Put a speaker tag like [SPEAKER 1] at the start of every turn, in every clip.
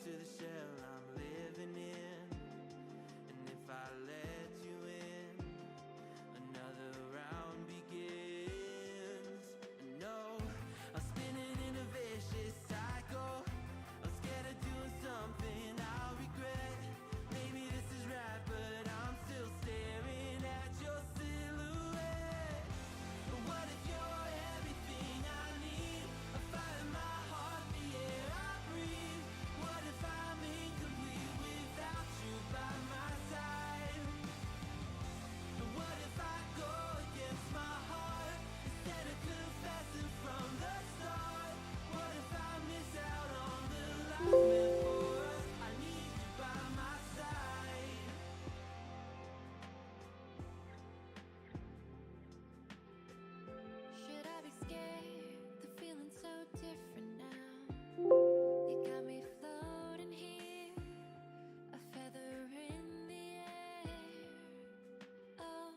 [SPEAKER 1] to the shell I'm living in. And if I let you in, another round begins. No, I'm spinning in a vicious cycle. I'm scared of doing something I'll regret. Maybe this is right, but I'm still staring at your silhouette. What if you're everything I need? A fire in my heart, the air I breathe. What if I'm incomplete without you by my side? What if I go against my heart instead of confessing from the start? What if I miss out on the life meant for us? I need you by my side.
[SPEAKER 2] Should I be scared? The feeling's so different now. You got me floating here, a feather in the air. Oh,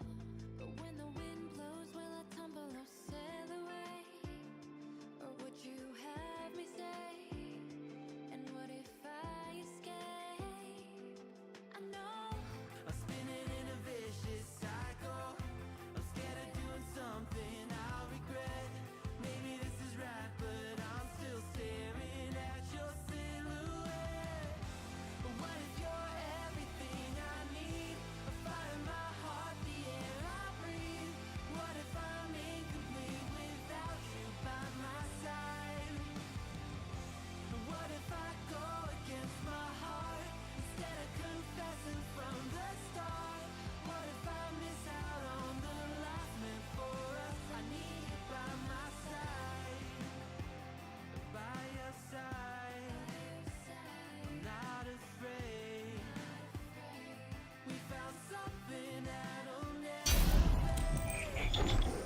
[SPEAKER 2] but when the wind blows, will I tumble or sail away? Or would you have me stay? And what if I escape? I know
[SPEAKER 1] I'm spinning in a vicious cycle. I'm scared of doing something I'll regret. Maybe this is right, but I'm still staring at your silhouette. What if you're everything I need? A fire in my heart, the air I breathe. What if I'm incomplete without you by my side? What if I go against my heart instead of confessing from the start? What if I miss out on the life meant for us? I need you by my side, by your side. I'm not afraid. We found something that'll never fade.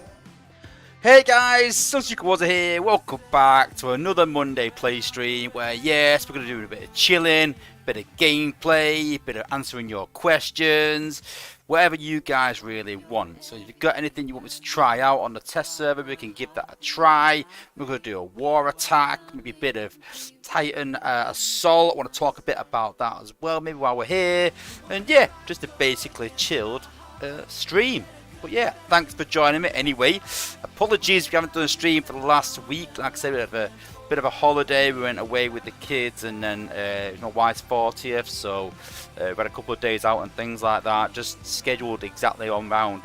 [SPEAKER 3] Hey guys, Sunstreaker Wozza here. Welcome back to another Monday play stream where, yes, we're going to do a bit of chilling, bit of gameplay, bit of answering your questions, whatever you guys really want. So if you've got anything you want me to try out on the test server, we can give that a try. We're going to do a war attack, maybe a bit of Titan assault. I want to talk a bit about that as well, maybe while we're here. And yeah, just a basically chilled stream. But yeah, thanks for joining me anyway. Apologies if you haven't done a stream for the last week. Like I said, we had a bit of a holiday. We went away with the kids, and then my wife's 40th, so we had a couple of days out and things like that. Just scheduled exactly on round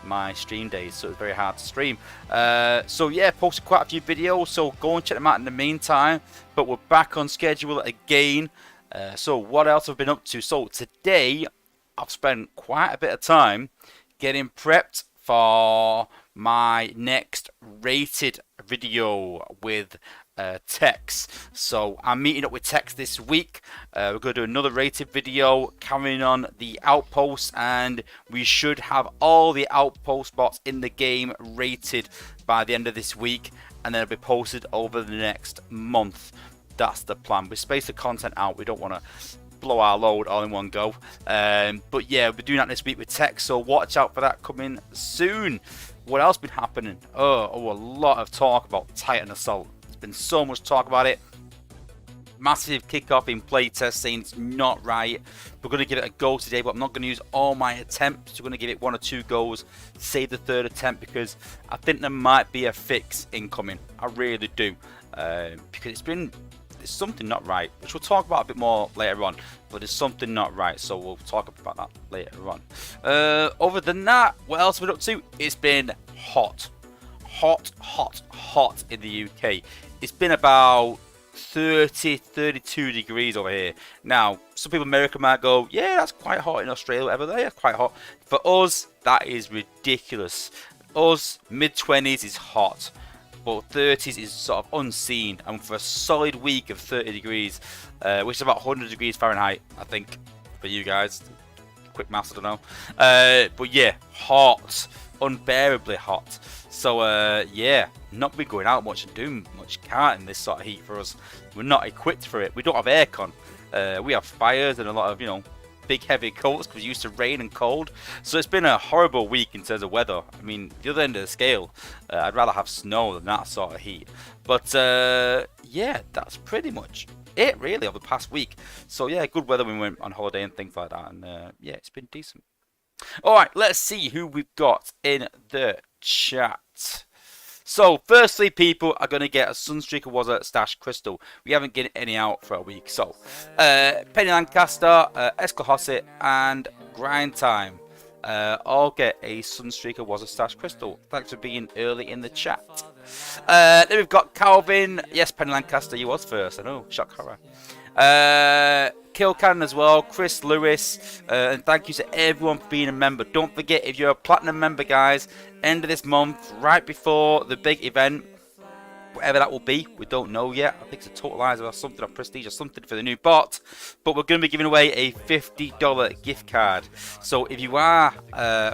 [SPEAKER 3] my stream days, so it was very hard to stream. So yeah, posted quite a few videos, so go and check them out in the meantime. But we're back on schedule again. So what else have I been up to? So today, I've spent quite a bit of time getting prepped for my next rated video with Tex. So I'm meeting up with Tex this week. We're going to do another rated video carrying on the outposts, and we should have all the outpost bots in the game rated by the end of this week, and then it'll be posted over the next month. That's the plan. We space the content out. We don't want to blow our load all in one go, but yeah, we're doing that this week with Tex, so watch out for that coming soon. What else been happening? A lot of talk about Titan Assault. There's been so much talk about it. Massive kickoff in playtest saying it's not right. We're going to give it a go today, but I'm not going to use all my attempts. We're going to give it 1 or 2 goes, save the third attempt, because I think there might be a fix incoming. I really do, because there's something not right, which we'll talk about a bit more later on, but there's something not right, so we'll talk about that later on. Other than that, what else have we been up to? It's been hot in the UK. It's been about 32 degrees over here. Now, some people in America might go, yeah, that's quite hot. In Australia, whatever, they are quite hot. For us, that is ridiculous. Us, mid-20s is hot, but 30s is sort of unseen, and for a solid week of 30 degrees, which is about 100 degrees Fahrenheit, I think, for you guys. Quick maths, I don't know. But yeah, hot, unbearably hot. So yeah, not be going out much and doing much can't in this sort of heat for us. We're not equipped for it. We don't have aircon. We have fires and a lot of, big heavy coats because we're used to rain and cold. So it's been a horrible week in terms of weather. I mean, the other end of the scale, I'd rather have snow than that sort of heat. But yeah, that's pretty much it really over the past week. So yeah, good weather when we went on holiday and things like that, and yeah, it's been decent. All right, let's see who we've got in the chat. So, firstly, people are going to get a Sunstreaker Wozza Stash Crystal. We haven't given any out for a week. So, Penny Lancaster, Escalhosset, and Grind Time all get a Sunstreaker Wozza Stash Crystal. Thanks for being early in the chat. Then we've got Calvin. Yes, Penny Lancaster, you was first. I know, shock horror. Kilcan as well, Chris Lewis, and thank you to everyone for being a member. Don't forget, if you're a platinum member, guys, end of this month, right before the big event, whatever that will be, we don't know yet. I think it's a Totalizer or something, or Prestige or something for the new bot, but we're going to be giving away a $50 gift card. So if you are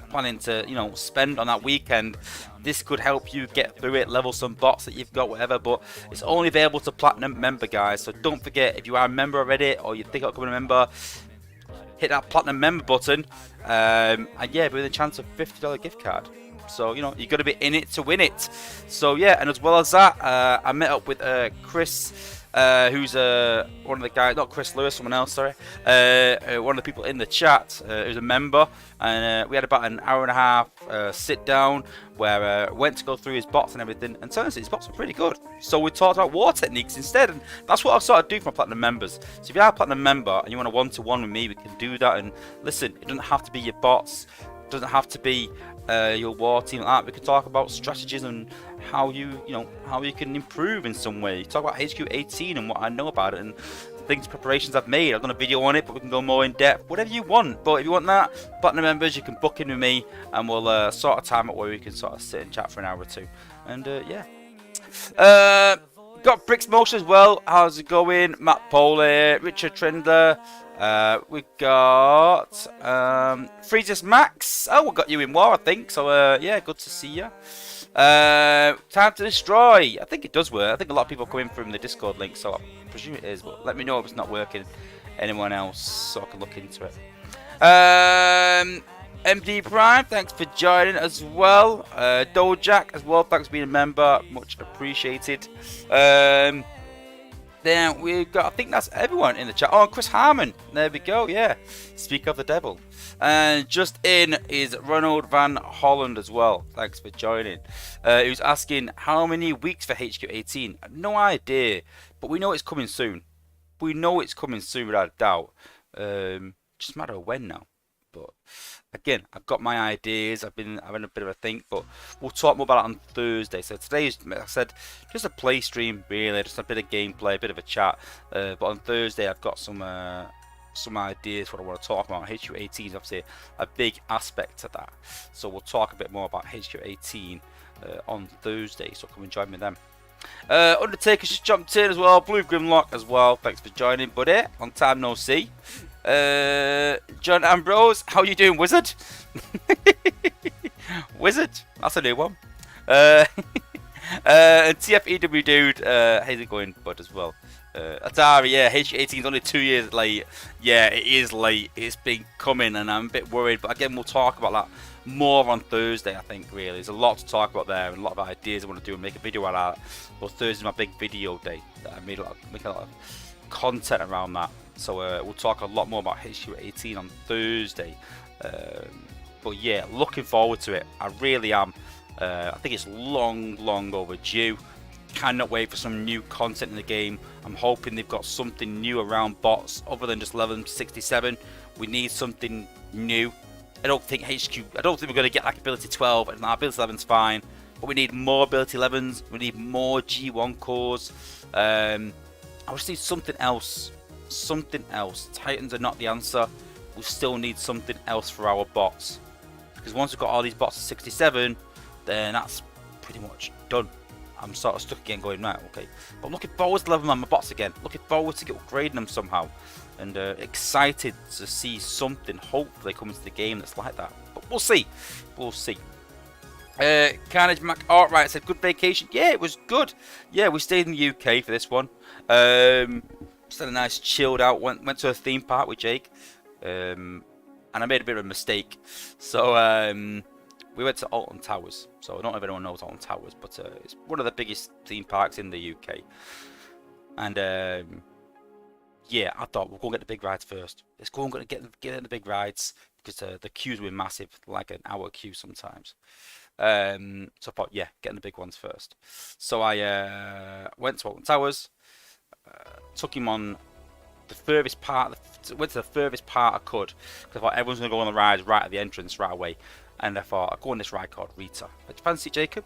[SPEAKER 3] planning to, you know, spend on that weekend, this could help you get through it, level some bots that you've got, whatever, but it's only available to platinum member, guys. So don't forget, if you are a member already, or you think about becoming a member, hit that platinum member button, and yeah, with a chance of $50 gift card. So, you know, you've got to be in it to win it. So, yeah, and as well as that, I met up with Chris, who's one of the guys, not Chris Lewis, someone else, sorry. One of the people in the chat who's a member. And we had about an hour and a half sit down where went to go through his bots and everything. And turns out his bots were pretty good. So we talked about war techniques instead. And that's what I sort of do for my platinum members. So if you are a platinum member and you want a one-to-one with me, we can do that. And listen, it doesn't have to be your bots. It doesn't have to be your war team like that. We can talk about strategies and how you can improve in some way. Talk about HQ18 and what I know about it and things, preparations I've made. I've done a video on it, but we can go more in depth. Whatever you want. But if you want that, platinum members, you can book in with me, and we'll sort a time out where we can sort of sit and chat for an hour or two. And yeah. Got Bricks Motion as well. How's it going? Matt Poley, Richard Trindler. We got Freezus Max. Oh, we got you in war, I think. So yeah, good to see you. Time to Destroy. I think it does work. I think a lot of people come in from the Discord link, so I presume it is. But let me know if it's not working. Anyone else, so I can look into it. MD Prime, thanks for joining as well. Dojak as well, thanks for being a member. Much appreciated. Then we've got, I think that's everyone in the chat. Oh, and Chris Harmon. There we go, yeah. Speak of the devil. And just in is Ronald Van Holland as well. Thanks for joining. He was asking how many weeks for HQ18. No idea. But we know it's coming soon. We know it's coming soon without a doubt. Just a matter of when now. But again, I've got my ideas. I've been having a bit of a think, but we'll talk more about it on Thursday. So today's, like I said, just a play stream, really, just a bit of gameplay, a bit of a chat. But on Thursday, I've got some ideas what I want to talk about. HQ18 is obviously a big aspect to that, so we'll talk a bit more about HQ18 on Thursday. So come and join me then. Undertaker's just jumped in as well. Blue Grimlock as well. Thanks for joining, buddy. Long time no see. John Ambrose, how you doing, Wizard? Wizard, that's a new one. And TFEW dude, how's it going, bud, as well? Atari, yeah, H18 is only 2 years late. Yeah, it is late. It's been coming, and I'm a bit worried. But again, we'll talk about that more on Thursday, I think, really. There's a lot to talk about there, and a lot of ideas I want to do and make a video out of that. But Thursday's my big video day. That I made make a lot of content around that. So we'll talk a lot more about HQ18 on Thursday. But yeah, looking forward to it. I really am. I think it's long overdue. Cannot wait for some new content in the game. I'm hoping they've got something new around bots other than just level 67. We need something new. I don't think we're going to get like ability 12, and our ability 11's fine. But we need more ability 11s. We need more G1 cores. I just need something else. Something else. Titans are not the answer. We still need something else for our bots. Because once we've got all these bots at 67, then that's pretty much done. I'm sort of stuck again going, right, okay. But I'm looking forward to leveling my bots again. Looking forward to upgrading them somehow. And excited to see something hopefully come into the game that's like that. But we'll see. We'll see. Carnage Mac Artright said, good vacation. Yeah, it was good. Yeah, we stayed in the UK for this one. Just had a nice chilled out, went to a theme park with Jake. And I made a bit of a mistake. So we went to Alton Towers. So I don't know if anyone knows Alton Towers, but it's one of the biggest theme parks in the UK. And yeah, I thought we'll go and get the big rides first. Let's go and get in the big rides because the queues were massive, like an hour queue sometimes. So I thought, yeah, getting the big ones first. So I went to Alton Towers, took him on the furthest part. Went to the furthest part I could because I thought everyone's gonna go on the ride right at the entrance right away. And I thought I'll go on this ride called Rita. Like, do you fancy it, Jacob?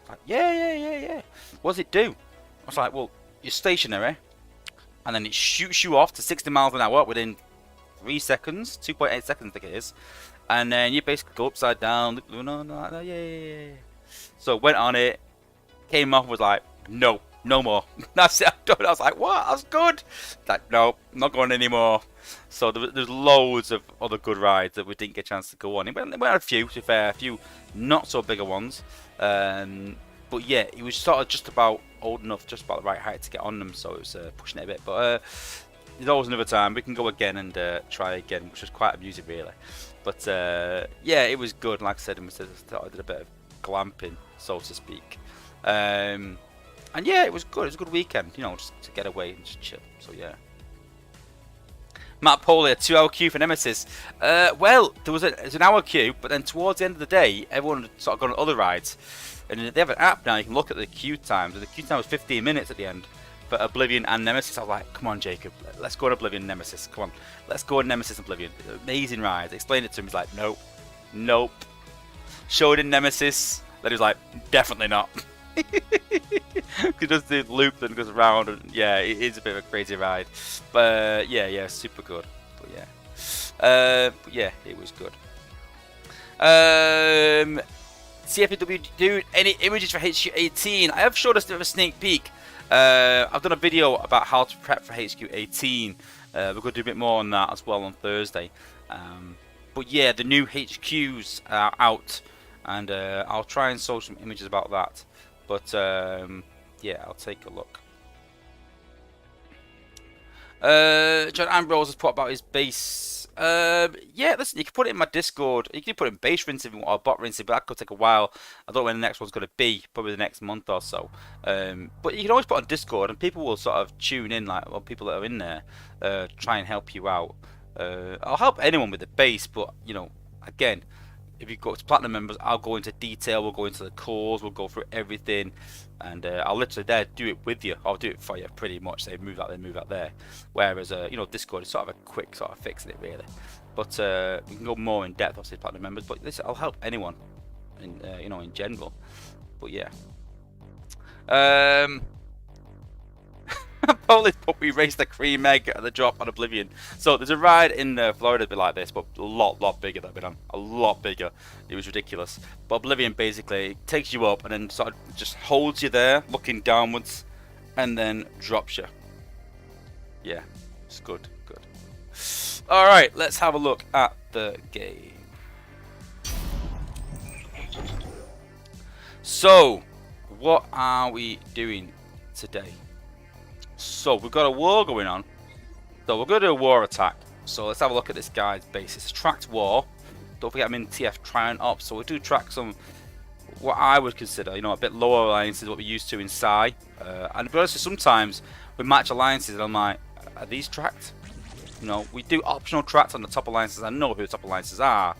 [SPEAKER 3] Like, yeah. What does it do? I was like, well, you're stationary, and then it shoots you off to 60 miles an hour within 3 seconds, 2.8 seconds, I think it is. And then you basically go upside down. No, yeah. So went on it, came off, was like, no more. That's it, I'm done. I was like, what? That's good. Like, no, I'm not going anymore. So there's loads of other good rides that we didn't get a chance to go on. We went a few, to be fair, a few not so bigger ones. But yeah, it was sort of just about old enough, just about the right height to get on them. So it was pushing it a bit. But there's always another time. We can go again and try again, which was quite amusing, really. But yeah, it was good. Like I said, I did a bit of glamping, so to speak. And yeah, it was good. It was a good weekend, you know, just to get away and just chill. So yeah. Matt Poley, a 2-hour queue for Nemesis. Well, there was an hour queue, but then towards the end of the day, everyone had sort of gone on other rides. And they have an app now, you can look at the queue times. And the queue time was 15 minutes at the end for Oblivion and Nemesis. I was like, come on, Jacob, let's go on Oblivion and Nemesis. Come on, let's go on Nemesis and Oblivion. Amazing rides. I explained it to him. He's like, nope. Showed in Nemesis. Then he was like, definitely not. He does the loop and goes around, and yeah, it is a bit of a crazy ride, but yeah, super good. But yeah, it was good. CFW, dude, any images for HQ18? I have showed us a bit of a sneak peek. I've done a video about how to prep for HQ18. We're going to do a bit more on that as well on Thursday. But yeah, the new HQs are out, and I'll try and show some images about that. But yeah, I'll take a look. John Ambrose has put about his base. Yeah, listen, you can put it in my Discord. You can put it in base rinsing or bot rinsing, but that could take a while. I don't know when the next one's going to be. Probably the next month or so. But you can always put on Discord, and people will sort of tune in, like, well, people that are in there, try and help you out. I'll help anyone with the base, but you know, again, if you go to Platinum members, I'll go into detail, we'll go into the cores, we'll go through everything, and I'll literally do it with you. I'll do it for you pretty much. Say move out there. Whereas you know, Discord is sort of a quick sort of fixing it really. But you can go more in depth, obviously, Platinum members. But listen, I'll help anyone, in you know, in general. But yeah. Polish puppy raced a cream egg at the drop on Oblivion. So there's a ride in Florida a bit like this, but a lot bigger that I've been on. A lot bigger. It was ridiculous. But Oblivion basically takes you up and then sort of just holds you there, looking downwards, and then drops you. Yeah, it's good. Alright, let's have a look at the game. So, what are we doing today? So we've got a war going on. So we're going to do a war attack. So let's have a look at this guy's base. It's a tracked war. Don't forget I'm in TF Triumph Ops. So we do track some, what I would consider, you know, a bit lower alliances, what we're used to in Psy. And to be honest, sometimes we match alliances and I'm like, are these tracked? You know, we do optional tracks on the top alliances. I know who the top alliances are.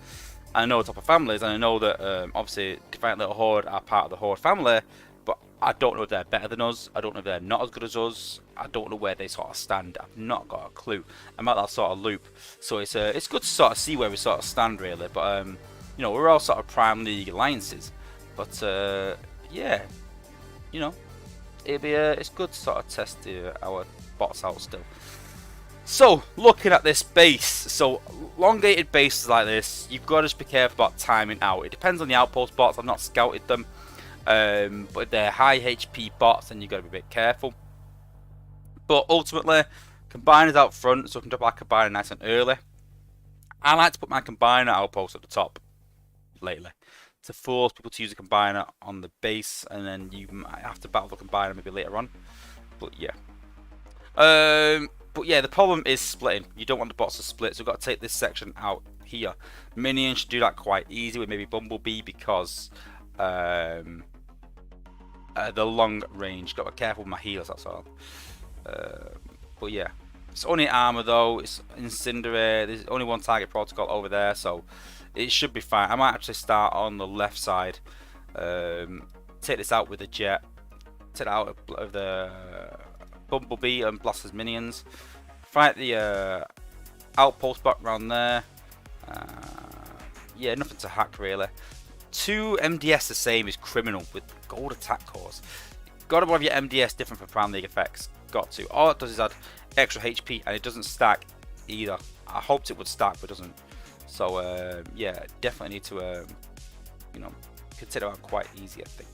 [SPEAKER 3] I know the top of families. And I know that obviously Defiant Little Horde are part of the Horde family. But I don't know if they're better than us. I don't know if they're not as good as us. I don't know where they sort of stand. I've not got a clue. I'm at that sort of loop. So it's good to sort of see where we sort of stand really. But you know, we're all sort of Prime League alliances. But yeah, you know, it's good to sort of test our bots out still. So looking at this base, so elongated bases like this, you've got to just be careful about timing out. It depends on the outpost bots. I've not scouted them. But if they're high HP bots, then you've got to be a bit careful. But ultimately, combiners out front, so I can drop our combiner nice and early. I like to put my combiner outpost at the top lately to force people to use a combiner on the base, and then you might have to battle the combiner maybe later on. But yeah. But yeah, the problem is splitting. You don't want the bots to split, so we've got to take this section out here. Minions should do that quite easy with maybe Bumblebee because the long range. Got to be careful with my healers, that's all. But yeah, It's only armor though. It's Incendiary. There's only one target protocol over there, so it should be fine. I might actually start on the left side. Take this out with the jet. Take it out of the Bumblebee and blast his minions. Fight the outpost back around there. Yeah, nothing to hack really. 2 MDS the same is criminal with gold attack cores. Gotta have your MDS different for Prime League effects. Got to. All it does is add extra HP and it doesn't stack either. I hoped it would stack but it doesn't. So yeah, definitely need to you know, consider that quite easy, I think.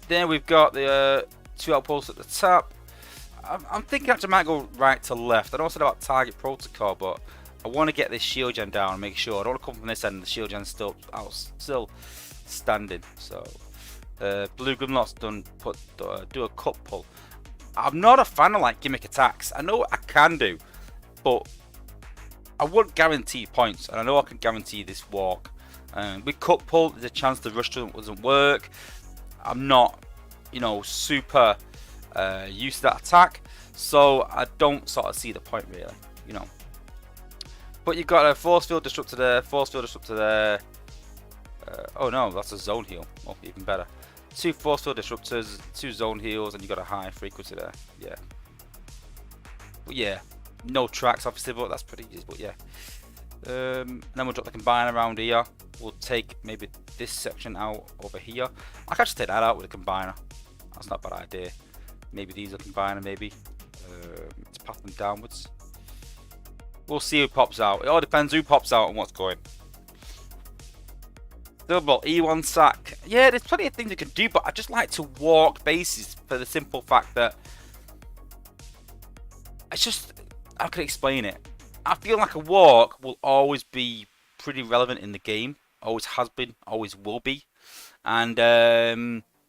[SPEAKER 3] Then we've got the 2 outposts at the top. I'm thinking actually I might go right to left. I know I said about target protocol, but I want to get this shield gen down and make sure. I don't want to come from this end and the shield gen's still standing. So blue grimlock's done. Do a cut pull. I'm not a fan of like gimmick attacks. I know I can do, but I wouldn't guarantee points, and I know I can guarantee this walk. With cut pull, there's a chance the rush doesn't work. I'm not, you know, super used to that attack, so I don't sort of see the point really, you know. But you've got a force field disruptor there, force field disruptor there. Oh no, that's a zone heal. Oh, even better. 2 force field disruptors, 2 zone heals, and you got a high frequency there. Yeah. But yeah, no tracks obviously, but that's pretty easy. But yeah. And then we'll drop the combine around here. We'll take maybe this section out over here. I can actually take that out with a combiner. That's not a bad idea. Maybe these are combiner, maybe. Let's path them downwards. We'll see who pops out. It all depends who pops out and what's going. Double E1 sack. Yeah, there's plenty of things you can do, but I just like to walk bases for the simple fact that it's just, how can I explain it? I feel like a walk will always be pretty relevant in the game. Always has been, always will be. And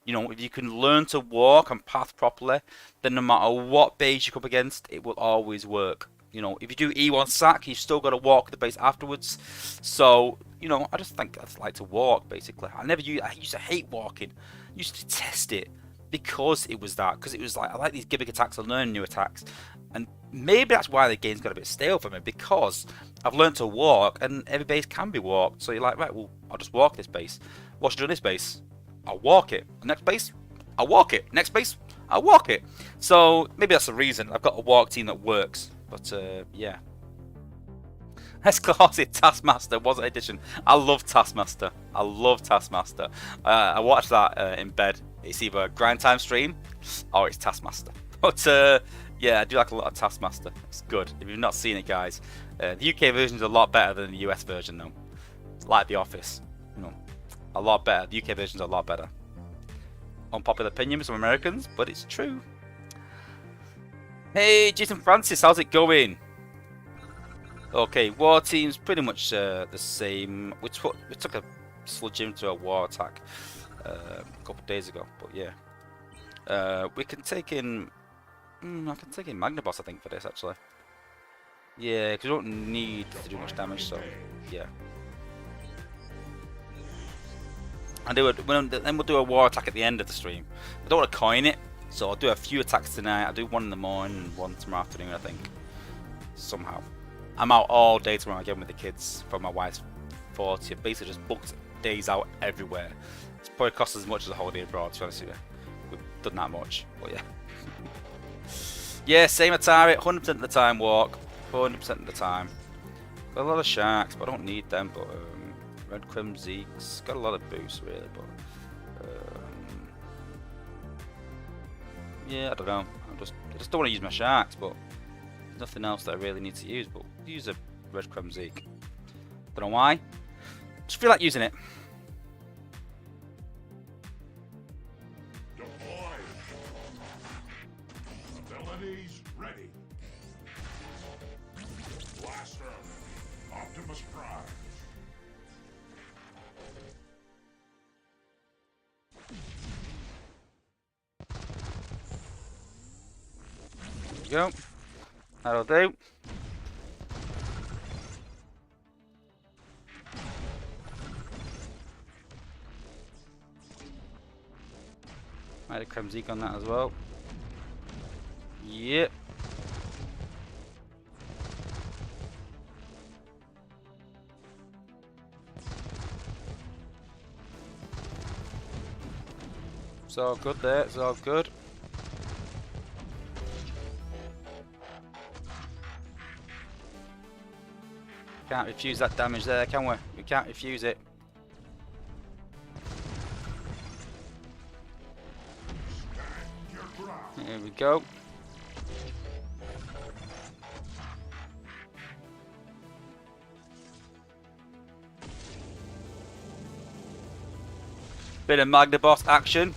[SPEAKER 3] you know, if you can learn to walk and path properly, then no matter what base you come up against, it will always work. You know, if you do E1 sack, you've still got to walk the base afterwards. So, you know, I just think I just like to walk, basically. I used to hate walking. I used to test it because it was that. Because it was like, I like these gimmick attacks and learn new attacks. And maybe that's why the game's got a bit stale for me. Because I've learned to walk and every base can be walked. So you're like, right, well, I'll just walk this base. What should I do on this base? I'll walk it. Next base, I'll walk it. Next base, I'll walk it. So maybe that's the reason. I've got a walk team that works. But yeah. Let's close it. Taskmaster Wozza edition. I love Taskmaster. I love Taskmaster. I watched that in bed. It's either a grind time stream or it's Taskmaster. But yeah, I do like a lot of Taskmaster. It's good. If you've not seen it, guys, the UK version is a lot better than the US version, though. It's like The Office. You know, a lot better. The UK version's a lot better. Unpopular opinion from Americans, but it's true. Hey, Jason Francis, how's it going? Okay, war team's pretty much the same. We took a sludge into a war attack a couple of days ago, but yeah. We can take in... I can take in Magnaboss, I think, for this, actually. Yeah, because we don't need to do much damage, so yeah. And then we'll do a war attack at the end of the stream. I don't want to coin it, so I'll do a few attacks tonight. I'll do one in the morning and one tomorrow afternoon, I think. Somehow. I'm out all day tomorrow again with the kids for my wife's 40. Basically just booked days out everywhere. It's probably cost as much as a holiday abroad, to be honest with you. We've done that much, but yeah. Yeah, same Atari, 100% of the time walk, 100% of the time. Got a lot of sharks, but I don't need them, but Red Crim Zeeks, got a lot of boosts really, but yeah, I don't know. I just don't want to use my sharks, but there's nothing else that I really need to use, but use a Red Crim Zeke. Don't know why. Just feel like using it.
[SPEAKER 4] Abilities ready. Blaster. Optimus Prime.
[SPEAKER 3] There you go. That'll do. Might have Kremzik on that as well. Yep. It's all good there, it's all good. Can't refuse that damage there, can we? We can't refuse it.
[SPEAKER 4] Stand your ground.
[SPEAKER 3] Here we go. Bit of Magnaboss action.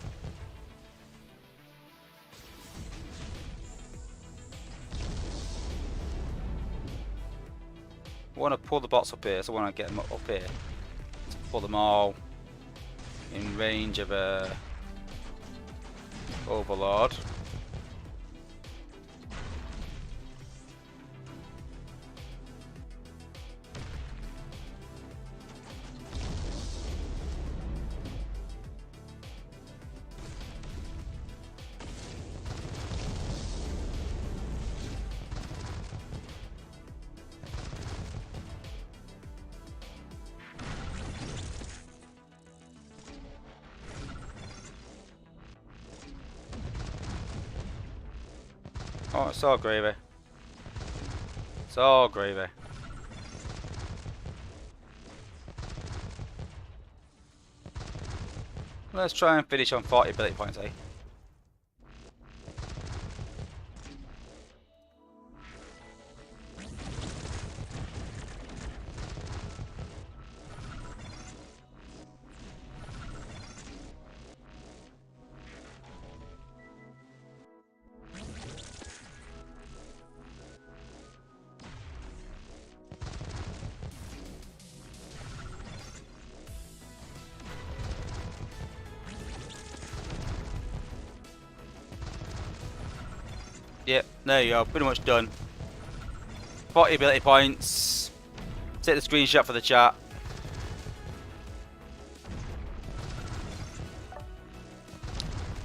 [SPEAKER 3] I want to pull the bots up here, so I want to get them up here. To pull them all in range of a Overlord. Oh, it's all gravy. It's all gravy. Let's try and finish on 40 ability points, eh? Yep, there you go, pretty much done. 40 ability points. Take the screenshot for the chat.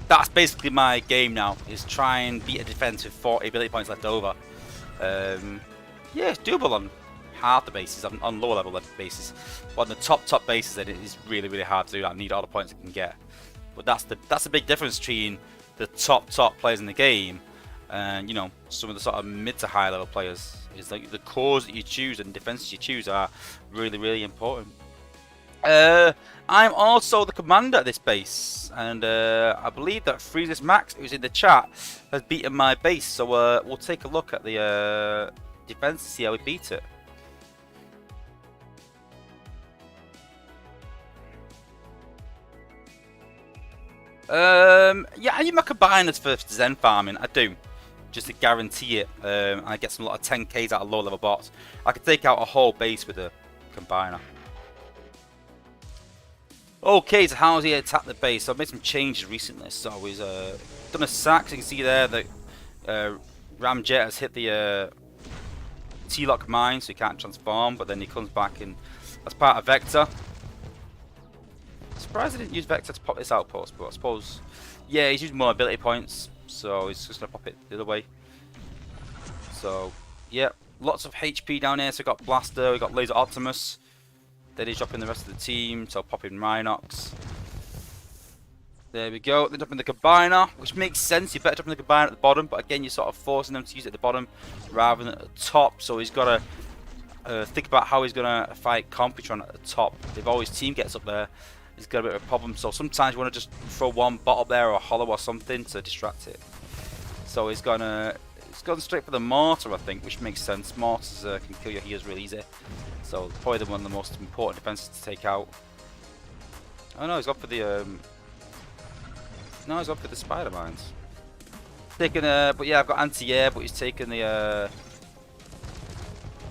[SPEAKER 3] That's basically my game now, is try and beat a defense with 40 ability points left over. Yeah, it's doable on half the bases, on lower level bases. But on the top bases, then it is really, really hard to do that. I need all the points I can get. But that's the big difference between the top players in the game and, you know, some of the sort of mid to high level players. Is like the cores that you choose and defenses you choose are really, really important. I'm also the commander at this base, and I believe that Freezes Max, who's in the chat, has beaten my base. So we'll take a look at the defense and see how we beat it. Yeah, I use my combiners for Zen farming. I do, just to guarantee it. I get some lot of 10Ks out of low level bots. I could take out a whole base with a combiner. Okay, so how's he attacked the base? So I've made some changes recently. So he's done a sack. So you can see there that Ramjet has hit the T-lock mine, so he can't transform. But then he comes back in as part of Vector. Surprised I didn't use Vector to pop this outpost, but I suppose, yeah, he's using more ability points, so he's just gonna pop it the other way. So, yeah, lots of HP down here. So we got Blaster, we got Laser Optimus. Then he's dropping the rest of the team, so popping Rhinox. There we go. They're dropping the Combiner, which makes sense. You better dropping the Combiner at the bottom, but again, you're sort of forcing them to use it at the bottom rather than at the top. So he's got to think about how he's going to fight Computron at the top. If always team gets up there, he's got a bit of a problem. So sometimes you want to just throw one bot up there or a hollow or something to distract it. So he's gone straight for the Mortar, I think, which makes sense. Mortars can kill your healers really easy. So probably one of the most important defenses to take out. Oh no, he's gone for the no, he's gone for the spider mines. Taking but yeah, I've got anti-air, but he's taking the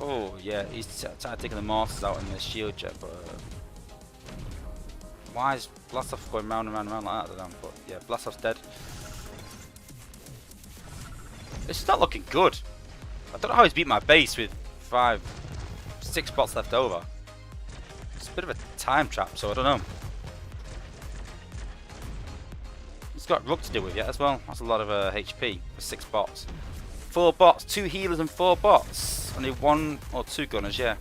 [SPEAKER 3] oh yeah, he's taking the mortars out in the shield jet. But why is Blastov going round and round and round like that? I don't know, but yeah, Blastov's dead. It's not looking good. I don't know how he's beat my base with 6 spots left over. It's a bit of a time trap, so I don't know. It's got Rook to deal with yet as well. That's a lot of HP for 6 bots. 4 bots, 2 healers and 4 bots. Only 1 or 2 gunners, yeah.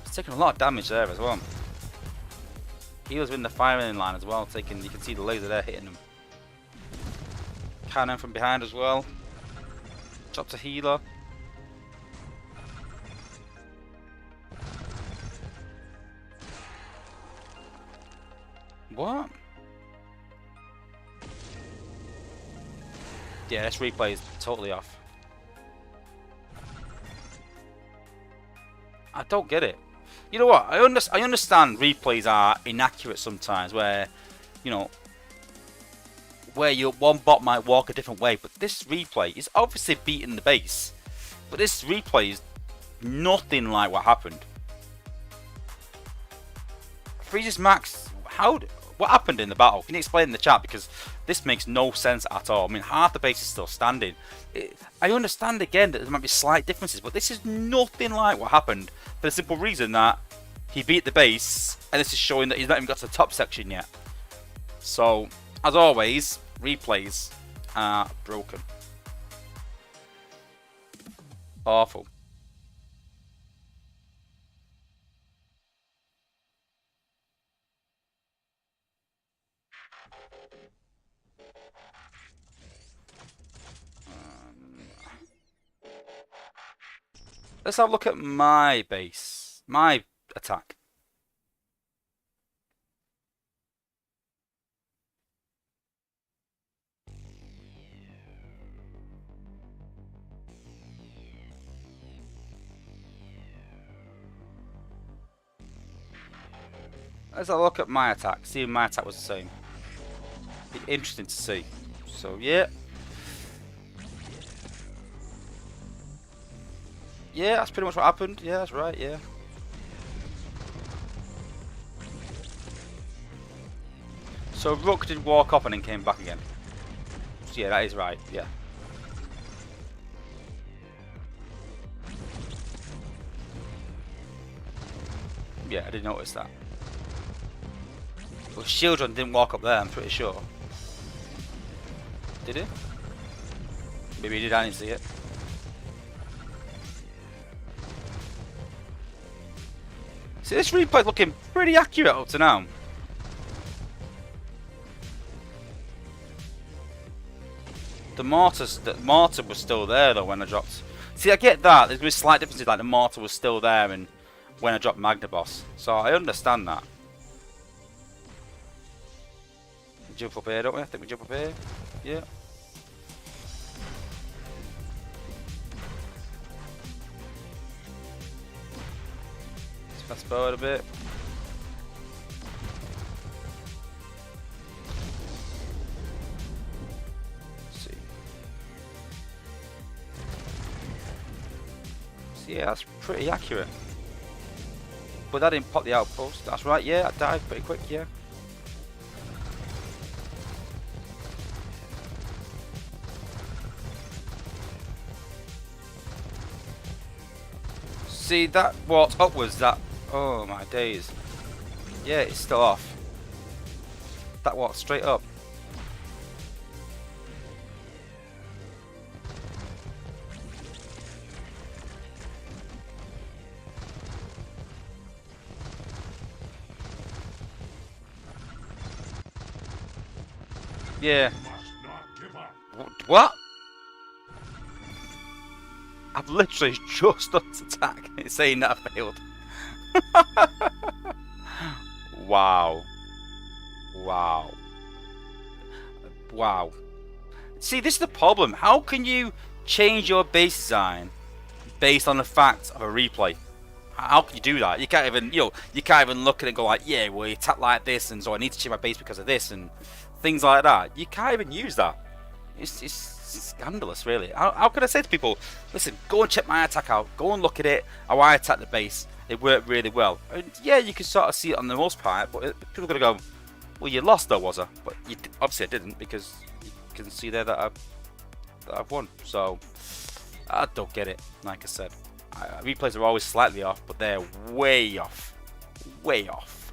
[SPEAKER 3] It's taking a lot of damage there as well. Healers in the firing line as well, taking, you can see the laser there hitting them. Cannon from behind as well. Drops a healer. What? Yeah, this replay is totally off. I don't get it. You know what? I understand replays are inaccurate sometimes, where, you know, where one bot might walk a different way, but this replay is obviously beating the base. But this replay is nothing like what happened. Freezes Max, what happened in the battle? Can you explain in the chat? Because this makes no sense at all. I mean, half the base is still standing. I understand again that there might be slight differences, but this is nothing like what happened, for the simple reason that he beat the base, and this is showing that he's not even got to the top section yet. So, as always, replays are broken. Awful. Let's have a look at my base, my attack. Let's have a look at my attack, see if my attack was the same. Be interesting to see. So yeah. Yeah, that's pretty much what happened. Yeah, that's right, yeah. So Rook did walk off and then came back again. So yeah, that is right, yeah. Yeah, I did notice that. Well, Shieldrun didn't walk up there, I'm pretty sure. Did he? Maybe he did, I didn't see it. See, this replay's looking pretty accurate up to now. The mortar was still there though when I dropped. See, I get that. There's going to be slight differences, like the mortar was still there and when I dropped Magna Boss. So I understand that. We jump up here, don't we? I think we jump up here. Yeah. Fast forward a bit. Let's see. So yeah, that's pretty accurate. But that didn't pop the outpost. That's right, yeah, I died pretty quick, yeah. See, that walked upwards, that... Oh my days. Yeah, it's still off. That walked straight up. Yeah. What? I've literally just done this attack. It's saying that I failed. Wow. Wow. Wow. See, this is the problem. How can you change your base design based on the fact of a replay? How can you do that? You can't even, you can't even look at it and go like, yeah, well, you attack like this, and so I need to change my base because of this, and things like that. You can't even use that. It's scandalous, really. How can I say to people, listen, go and check my attack out, go and look at it, how I attack the base, it worked really well. And yeah, you can sort of see it on the most part, but people are going to go, well, you lost though, Wozza. But obviously I didn't, because you can see there that I've won. So, I don't get it, like I said. Replays are always slightly off, but they're way off. Way off.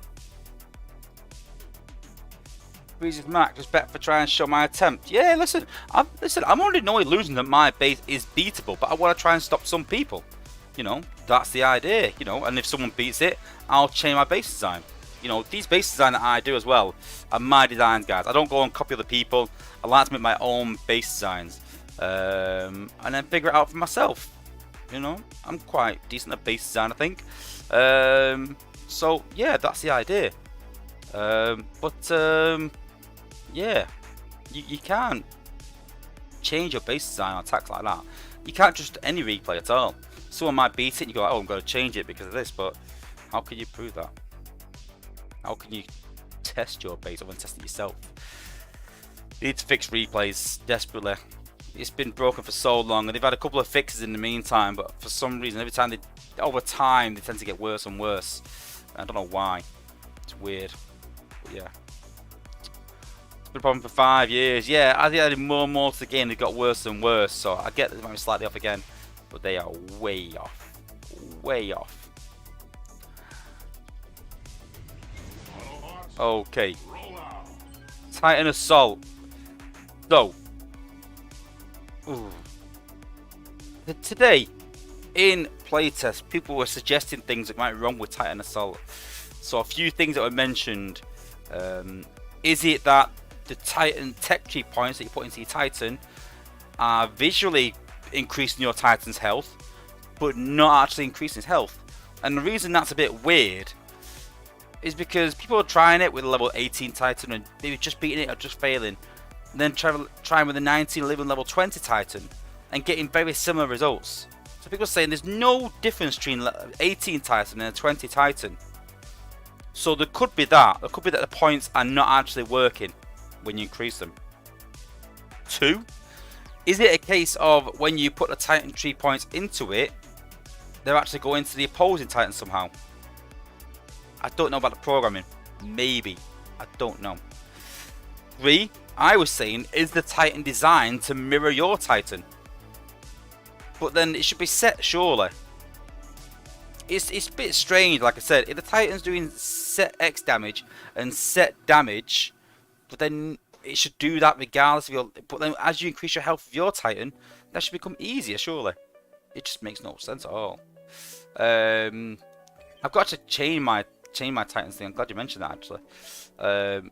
[SPEAKER 3] Breezy's Mac, just bet for trying and show my attempt. Yeah, listen, I'm already knowing losing that my base is beatable, but I want to try and stop some people. You know, that's the idea, you know, and if someone beats it, I'll change my base design. You know, these base design that I do as well are my designs, guys. I don't go and copy other people. I like to make my own base designs and then figure it out for myself. You know, I'm quite decent at base design, I think. So yeah, that's the idea. Yeah, you can't change your base design on attacks like that. You can't just any replay at all. Someone might beat it and you go, oh, I'm going to change it because of this, but how can you prove that? How can you test your base other than test it yourself? You need to fix replays desperately. It's been broken for so long, and they've had a couple of fixes in the meantime, but for some reason, over time, they tend to get worse and worse. I don't know why. It's weird. But yeah. It's been a problem for 5 years. Yeah, as they added more and more to the game, they got worse and worse. So I get that they might be slightly off again, but they are way off. Way off. Okay. Titan Assault. So. Ooh. Today, in playtest, people were suggesting things that might be wrong with Titan Assault. So a few things that were mentioned. Is it that the Titan tech tree points that you put into your Titan are visually increasing your Titan's health, but not actually increasing his health? And the reason that's a bit weird is because people are trying it with a level 18 Titan and maybe just beating it or just failing. And then trying with a 19 level 20 Titan and getting very similar results. So people are saying there's no difference between 18 Titan and a 20 Titan. So there could be that. There could be that the points are not actually working when you increase them. 2. Is it a case of when you put the Titan tree points into it, they're actually going to the opposing Titan somehow? I don't know about the programming. Maybe. I don't know. 3. I was saying, is the Titan designed to mirror your Titan? But then it should be set, surely. It's a bit strange, like I said. If the Titan's doing set X damage and set damage, but then it should do that regardless of your... But then as you increase your health of your Titan, that should become easier, surely. It just makes no sense at all. I've got to change my Titans thing. I'm glad you mentioned that, actually.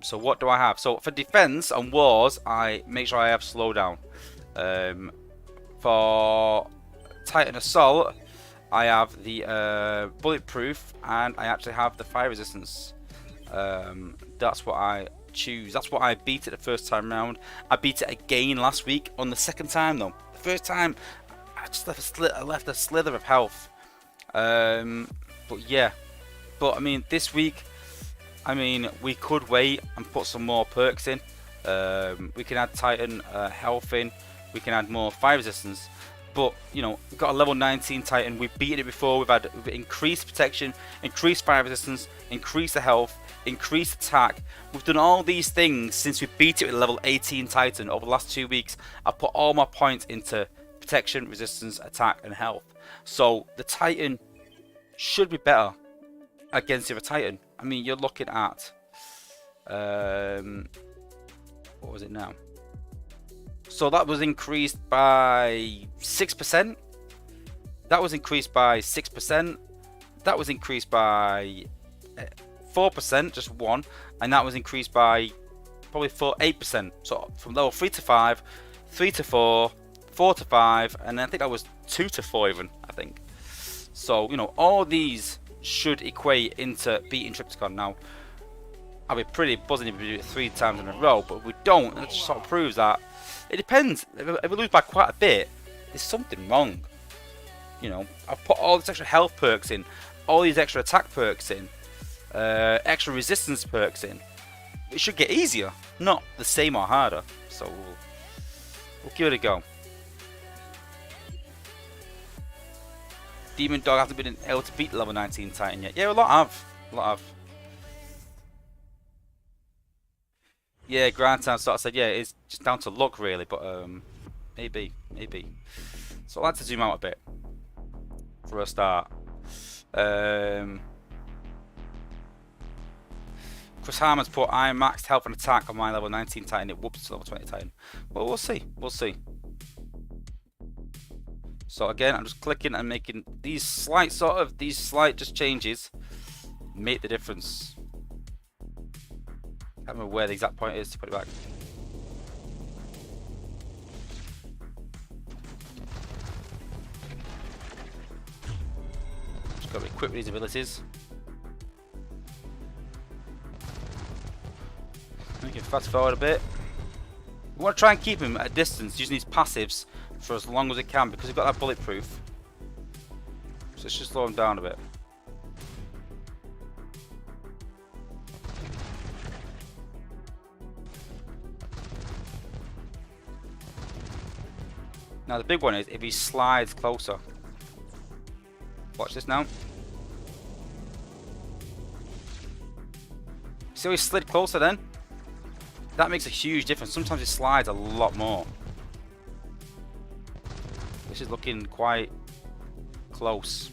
[SPEAKER 3] So what do I have? So for defense and wars, I make sure I have slowdown. For Titan Assault, I have the bulletproof, and I actually have the fire resistance. That's what I choose. That's what I beat it the first time round. I beat it again last week on the second time though. The first time I just left a slither of health. But yeah. But I mean, this week, I mean, we could wait and put some more perks in. We can add Titan health in. We can add more fire resistance. But you know, we've got a level 19 Titan. We've beaten it before. We've increased protection, increased fire resistance, increased the health, increased attack. We've done all these things since we beat it with a level 18 Titan over the last 2 weeks. I put all my points into protection, resistance, attack, and health. So the Titan should be better against the other Titan. I mean, you're looking at what was it now? So that was increased by 6%. That was increased by 6%. That was increased by 4%, just one, and that was increased by probably 8%. So from level 3 to 5, 3 to 4, 4 to 5, and then I think that was 2 to 4 even, I think. So, you know, all these should equate into beating Tripticon. Now, I'll be pretty buzzing if we do it 3 times in a row, but if we don't, that just sort of proves that it depends. If we lose by quite a bit, there's something wrong. You know, I've put all these extra health perks in, all these extra attack perks in, extra resistance perks in. It should get easier, not the same or harder. So we'll give it a go. Demon Dog hasn't been able to beat level 19 Titan yet. Yeah, a lot have. Yeah, Grand Town sort of said, yeah, it's just down to luck really, but maybe. So I'd like to zoom out a bit for a start. Chris Harmon's put I maxed health and attack on my level 19 Titan. It whoops to level 20 Titan. Well, we'll see. We'll see. So again, I'm just clicking and making these slight just changes make the difference. Can't remember where the exact point is to put it back. Just gotta equip these abilities. We can fast forward a bit. We want to try and keep him at a distance using these passives for as long as we can because we've got that bulletproof. So let's just slow him down a bit. Now the big one is if he slides closer. Watch this now. See how he slid closer then? That makes a huge difference. Sometimes it slides a lot more. This is looking quite close.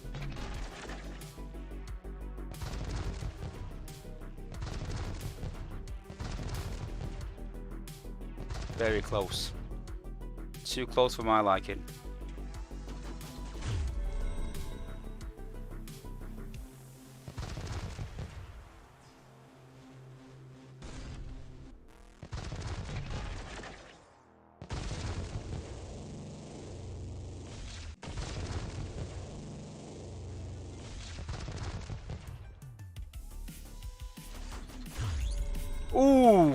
[SPEAKER 3] Very close. Too close for my liking. Ooh.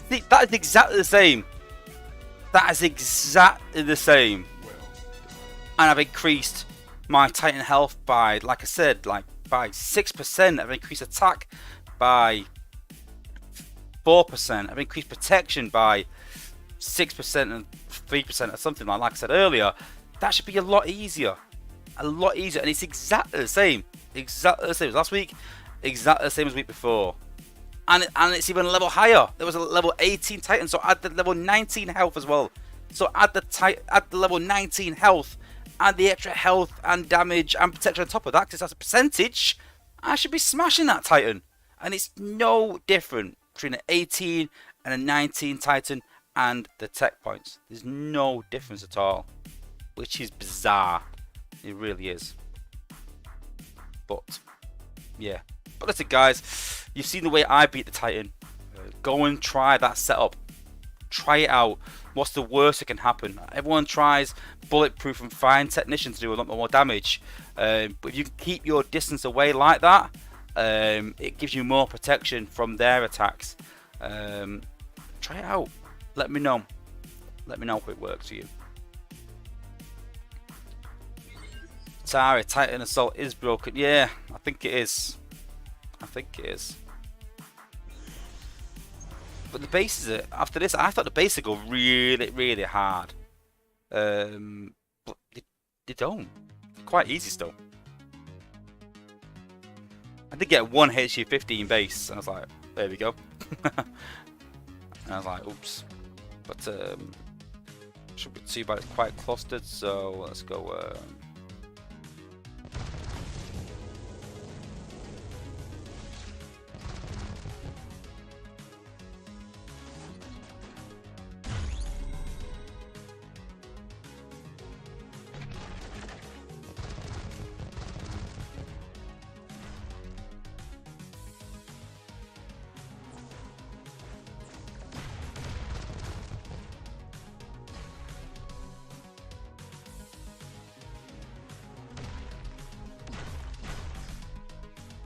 [SPEAKER 3] See, that is exactly the same. That is exactly the same. And I've increased my Titan health by, like I said, by 6%. I've increased attack by 4%. I've increased protection by 6% and 3% or something like I said earlier. That should be a lot easier. A lot easier. And it's exactly the same. Exactly the same as last week. Exactly the same as the week before. And it's even a level higher. There was a level 18 Titan, so add the level 19 health as well. So add the level 19 health and the extra health and damage and protection on top of that, because that's a percentage. I should be smashing that Titan. And it's no different between an 18 and a 19 Titan and the tech points. There's no difference at all, which is bizarre. It really is. But yeah. But listen, guys, you've seen the way I beat the Titan. Go and try that setup. Try it out. What's the worst that can happen? Everyone tries bulletproof and find technicians to do a lot more damage. But if you can keep your distance away like that, it gives you more protection from their attacks. Try it out. Let me know. Let me know if it works for you. Sorry, Titan Assault is broken. Yeah, I think it is. I think it is. But the bases, after this, I thought the base would go really, really hard. But they don't. They're quite easy still. I did get one HU 15 base, and I was like, there we go. And I was like, oops. But should be too bad. It's quite clustered, so let's go.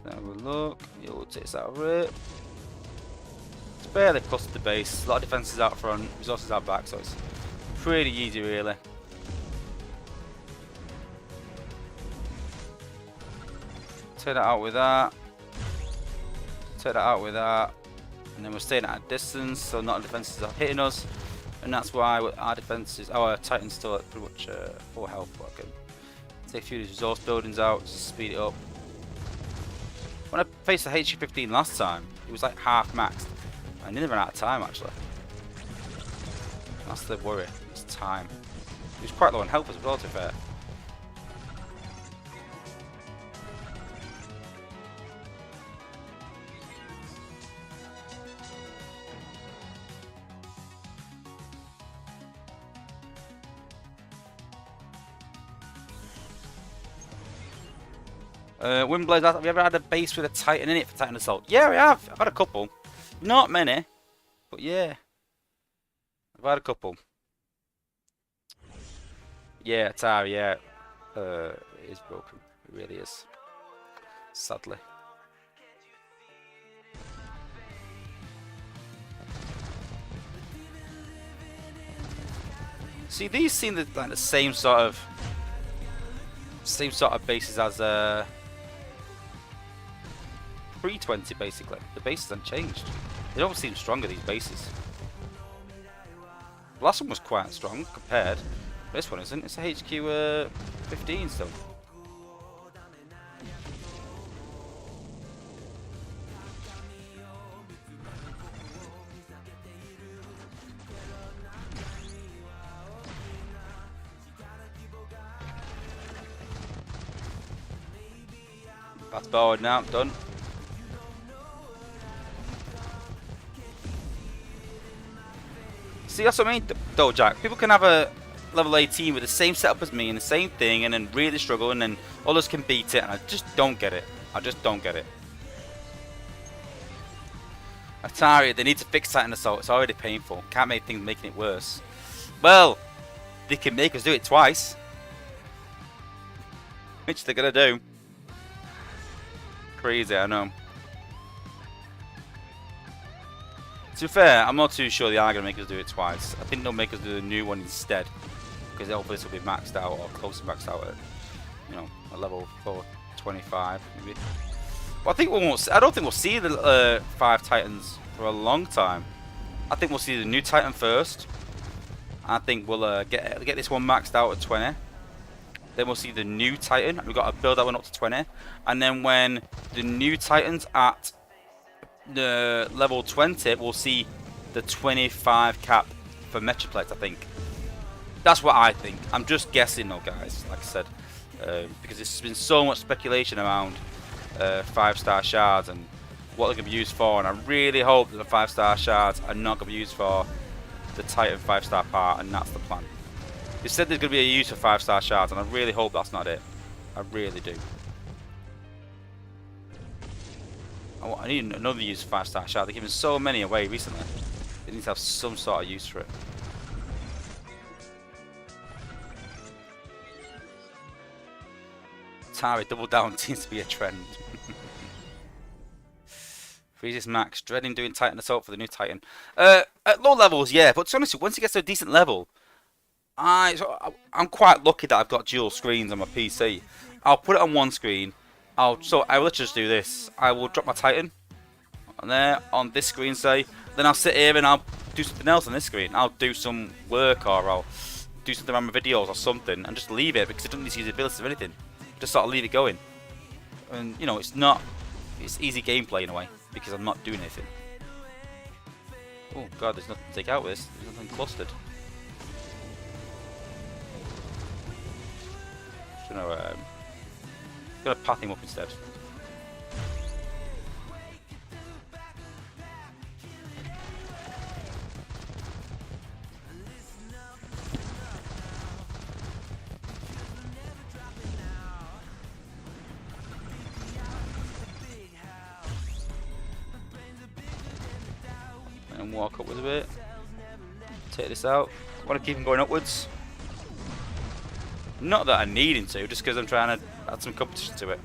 [SPEAKER 3] Have a look. You'll take that rip. It's barely clustered the base. A lot of defenses out front, resources out back, so it's pretty easy, really. Take that out with that. Take that out with that. And then we're staying at a distance, so not the defenses are hitting us. And that's why our defenses, our Titan's still at pretty much full health. But I can take a few of these resource buildings out to speed it up. When I faced the HU-15 last time, it was like half maxed. I nearly ran out of time actually. That's the worry, it's time. It was quite low on health as well, to be fair. Windblaze, have you ever had a base with a Titan in it for Titan Assault? Yeah, I have. I've had a couple. Not many, but yeah. I've had a couple. Yeah, Atari, yeah. It is broken. It really is. Sadly. See, these seem like the same sort of bases as 320 basically. The bases haven't changed. They don't seem stronger, these bases. The last one was quite strong compared. This one isn't. It's a HQ 15 still. Fast forward now, done. See, that's what I mean, though, Jack. People can have a level 18 with the same setup as me and the same thing and then really struggle and then others can beat it, and I just don't get it. I just don't get it. Atari, they need to fix Titan Assault. It's already painful. Can't make things making it worse. Well, they can make us do it twice. Which they're gonna do. Crazy, I know. To be fair, I'm not too sure they are going to make us do it twice. I think they'll make us do the new one instead, because hopefully this will be maxed out or close to maxed out at, you know, a level 425 maybe. But I think we won't. I don't think we'll see the 5 Titans for a long time. I think we'll see the new Titan first. I think we'll get this one maxed out at 20. Then we'll see the new Titan. We've got to build that one up to 20. And then when the new Titan's at the level 20, we'll see the 25 cap for Metroplex, I think. That's what I think. I'm just guessing though, guys, like I said. Because there's been so much speculation around 5-star shards and what they're going to be used for. And I really hope that the 5-star shards are not going to be used for the Titan 5-star part, and that's the plan. They said there's going to be a use for 5-star shards, and I really hope that's not it. I really do. I need another use for 5-star shard. They're giving so many away recently. They need to have some sort of use for it. Atari double down seems to be a trend. Freezes Max, dreading doing Titan Assault for the new Titan. At low levels, yeah, but to be honest, once it gets to a decent level, I'm quite lucky that I've got dual screens on my PC. I'll put it on one screen. I will just do this. I will drop my Titan on there on this screen, say. Then I'll sit here and I'll do something else on this screen. I'll do some work or I'll do something on my videos or something and just leave it because it doesn't need to use the abilities or anything. Just sort of leave it going. And you know, it's easy gameplay in a way because I'm not doing anything. Oh god, there's nothing to take out with this. There's nothing clustered. Gonna path him up instead. And walk upwards a bit. Take this out. I want to keep him going upwards. Not that I need him to, just because I'm trying to add some competition to it.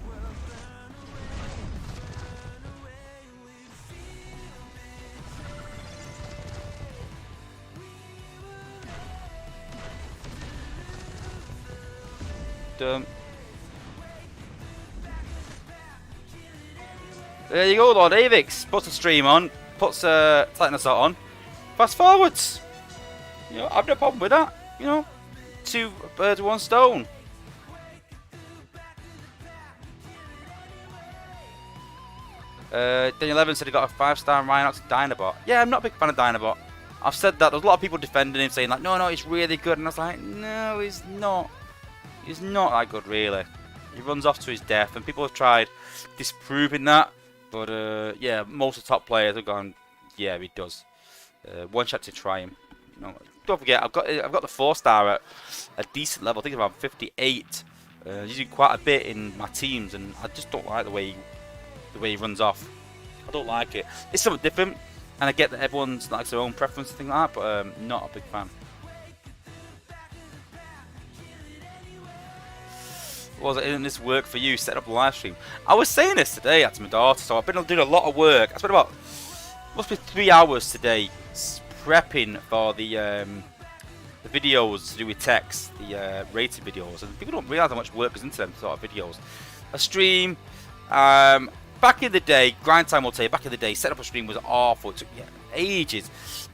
[SPEAKER 3] Done. There you go, Lord Avix. Puts a stream on, puts Titan Assault on. Fast forwards. You know, I've no problem with that. You know. 2 birds, 1 stone. Daniel Evans said he got a 5-star Rhinox Dinobot. Yeah, I'm not a big fan of Dinobot. I've said that. There's a lot of people defending him, saying like, no, he's really good. And I was like, no, he's not. He's not that good, really. He runs off to his death, and people have tried disproving that. But yeah, most of the top players have gone, yeah, he does. One shot to try him. You know, don't forget, I've got the 4-star at a decent level. I think it's around 58 Using quite a bit in my teams, and I just don't like the way he runs off. I don't like it. It's something different, and I get that everyone's likes their own preference and things like that, but not a big fan. Was it in this work for you? Set up a live stream. I was saying this today to my daughter, so I've been doing a lot of work. I spent about must be 3 hours today prepping for the videos to do with text, the rated videos, and people don't realise how much work goes into them sort of videos. A stream, back in the day, grind time will tell you, back in the day, set up a stream was awful. It took ages.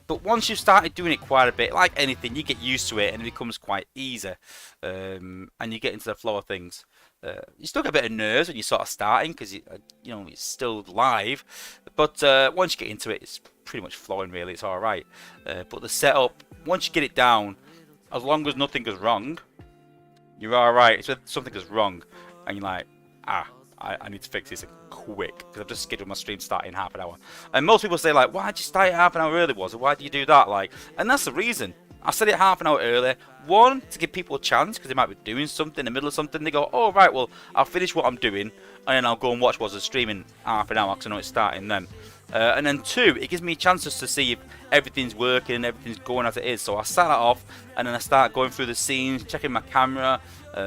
[SPEAKER 3] But once you've started doing it quite a bit, like anything, you get used to it and it becomes quite easy. And you get into the flow of things. You still get a bit of nerves when you're sort of starting because it's still live. But once you get into it, it's pretty much flowing really. It's all right. But the setup, once you get it down, as long as nothing goes wrong, you're all right. It's when something goes wrong and you're like, I need to fix this quick because I've just scheduled my stream to start in half an hour. And most people say like, why'd you start it half an hour early? Why do you do that? Like, and that's the reason. I said it half an hour early. One, to give people a chance because they might be doing something in the middle of something. They go, oh right, well I'll finish what I'm doing and then I'll go and watch Wozza streaming half an hour because I know it's starting then. And then two, it gives me chances to see if everything's working and everything's going as it is. So I start that off and then I start going through the scenes, checking my camera,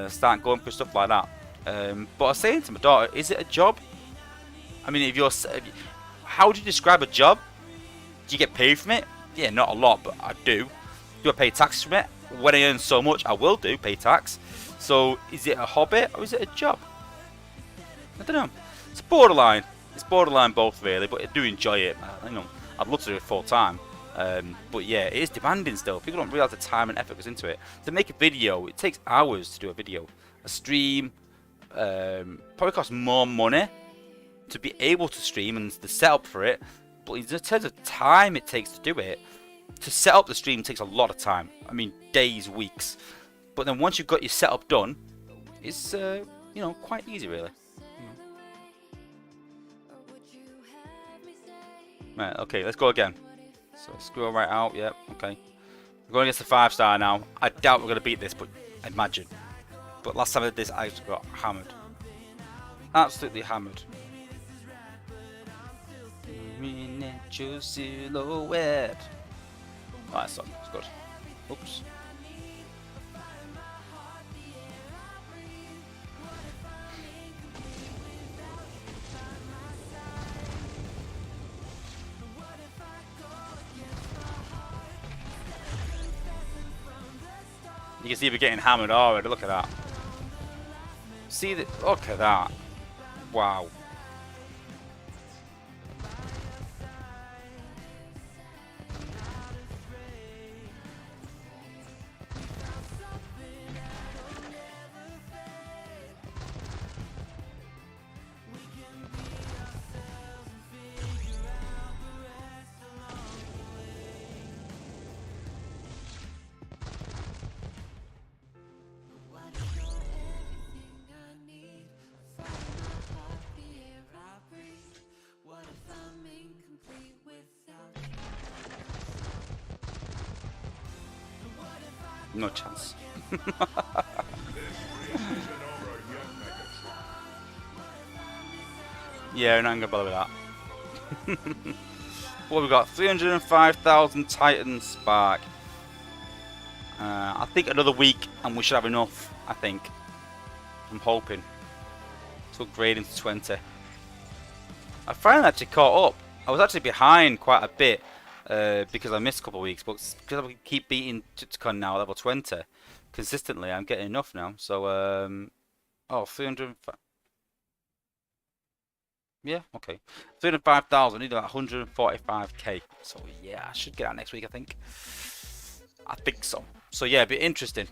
[SPEAKER 3] start going through stuff like that. But I was saying to my daughter, is it a job? I mean, how do you describe a job? Do you get paid from it? Yeah, not a lot, but I do. Do I pay tax from it? When I earn so much, I will pay tax. So, is it a hobby or is it a job? I don't know. It's borderline. It's borderline both, really, but I do enjoy it. I'd love to do it full time. But yeah, it is demanding still. People don't realise the time and effort goes into it. To make a video, it takes hours to do a video. A stream probably costs more money to be able to stream and the setup for it. But in terms of time it takes to do it, to set up the stream takes a lot of time. I mean, days, weeks. But then once you've got your setup done, it's quite easy really. Right, okay, let's go again. So scroll right out, yep, okay. We're going against the 5-star now. I doubt we're going to beat this, but imagine. But last time I did this, I just got hammered. Absolutely hammered. Your silhouette. Oh, that song, it's good. Oops. You can see we're getting hammered already. Look at that. Look at that. Wow. No chance. Yeah, we're not gonna bother with that. What we got? 305,000 Titan Spark. I think another week and we should have enough. I think. I'm hoping. To upgrade into 20. I finally actually caught up. I was actually behind quite a bit. Because I missed a couple of weeks, but because I keep beating Tutcon now level 20 consistently, I'm getting enough now. So, 300. Yeah, okay. 305,000, need about 145k. So yeah, I should get that next week. I think so. So yeah, be interesting.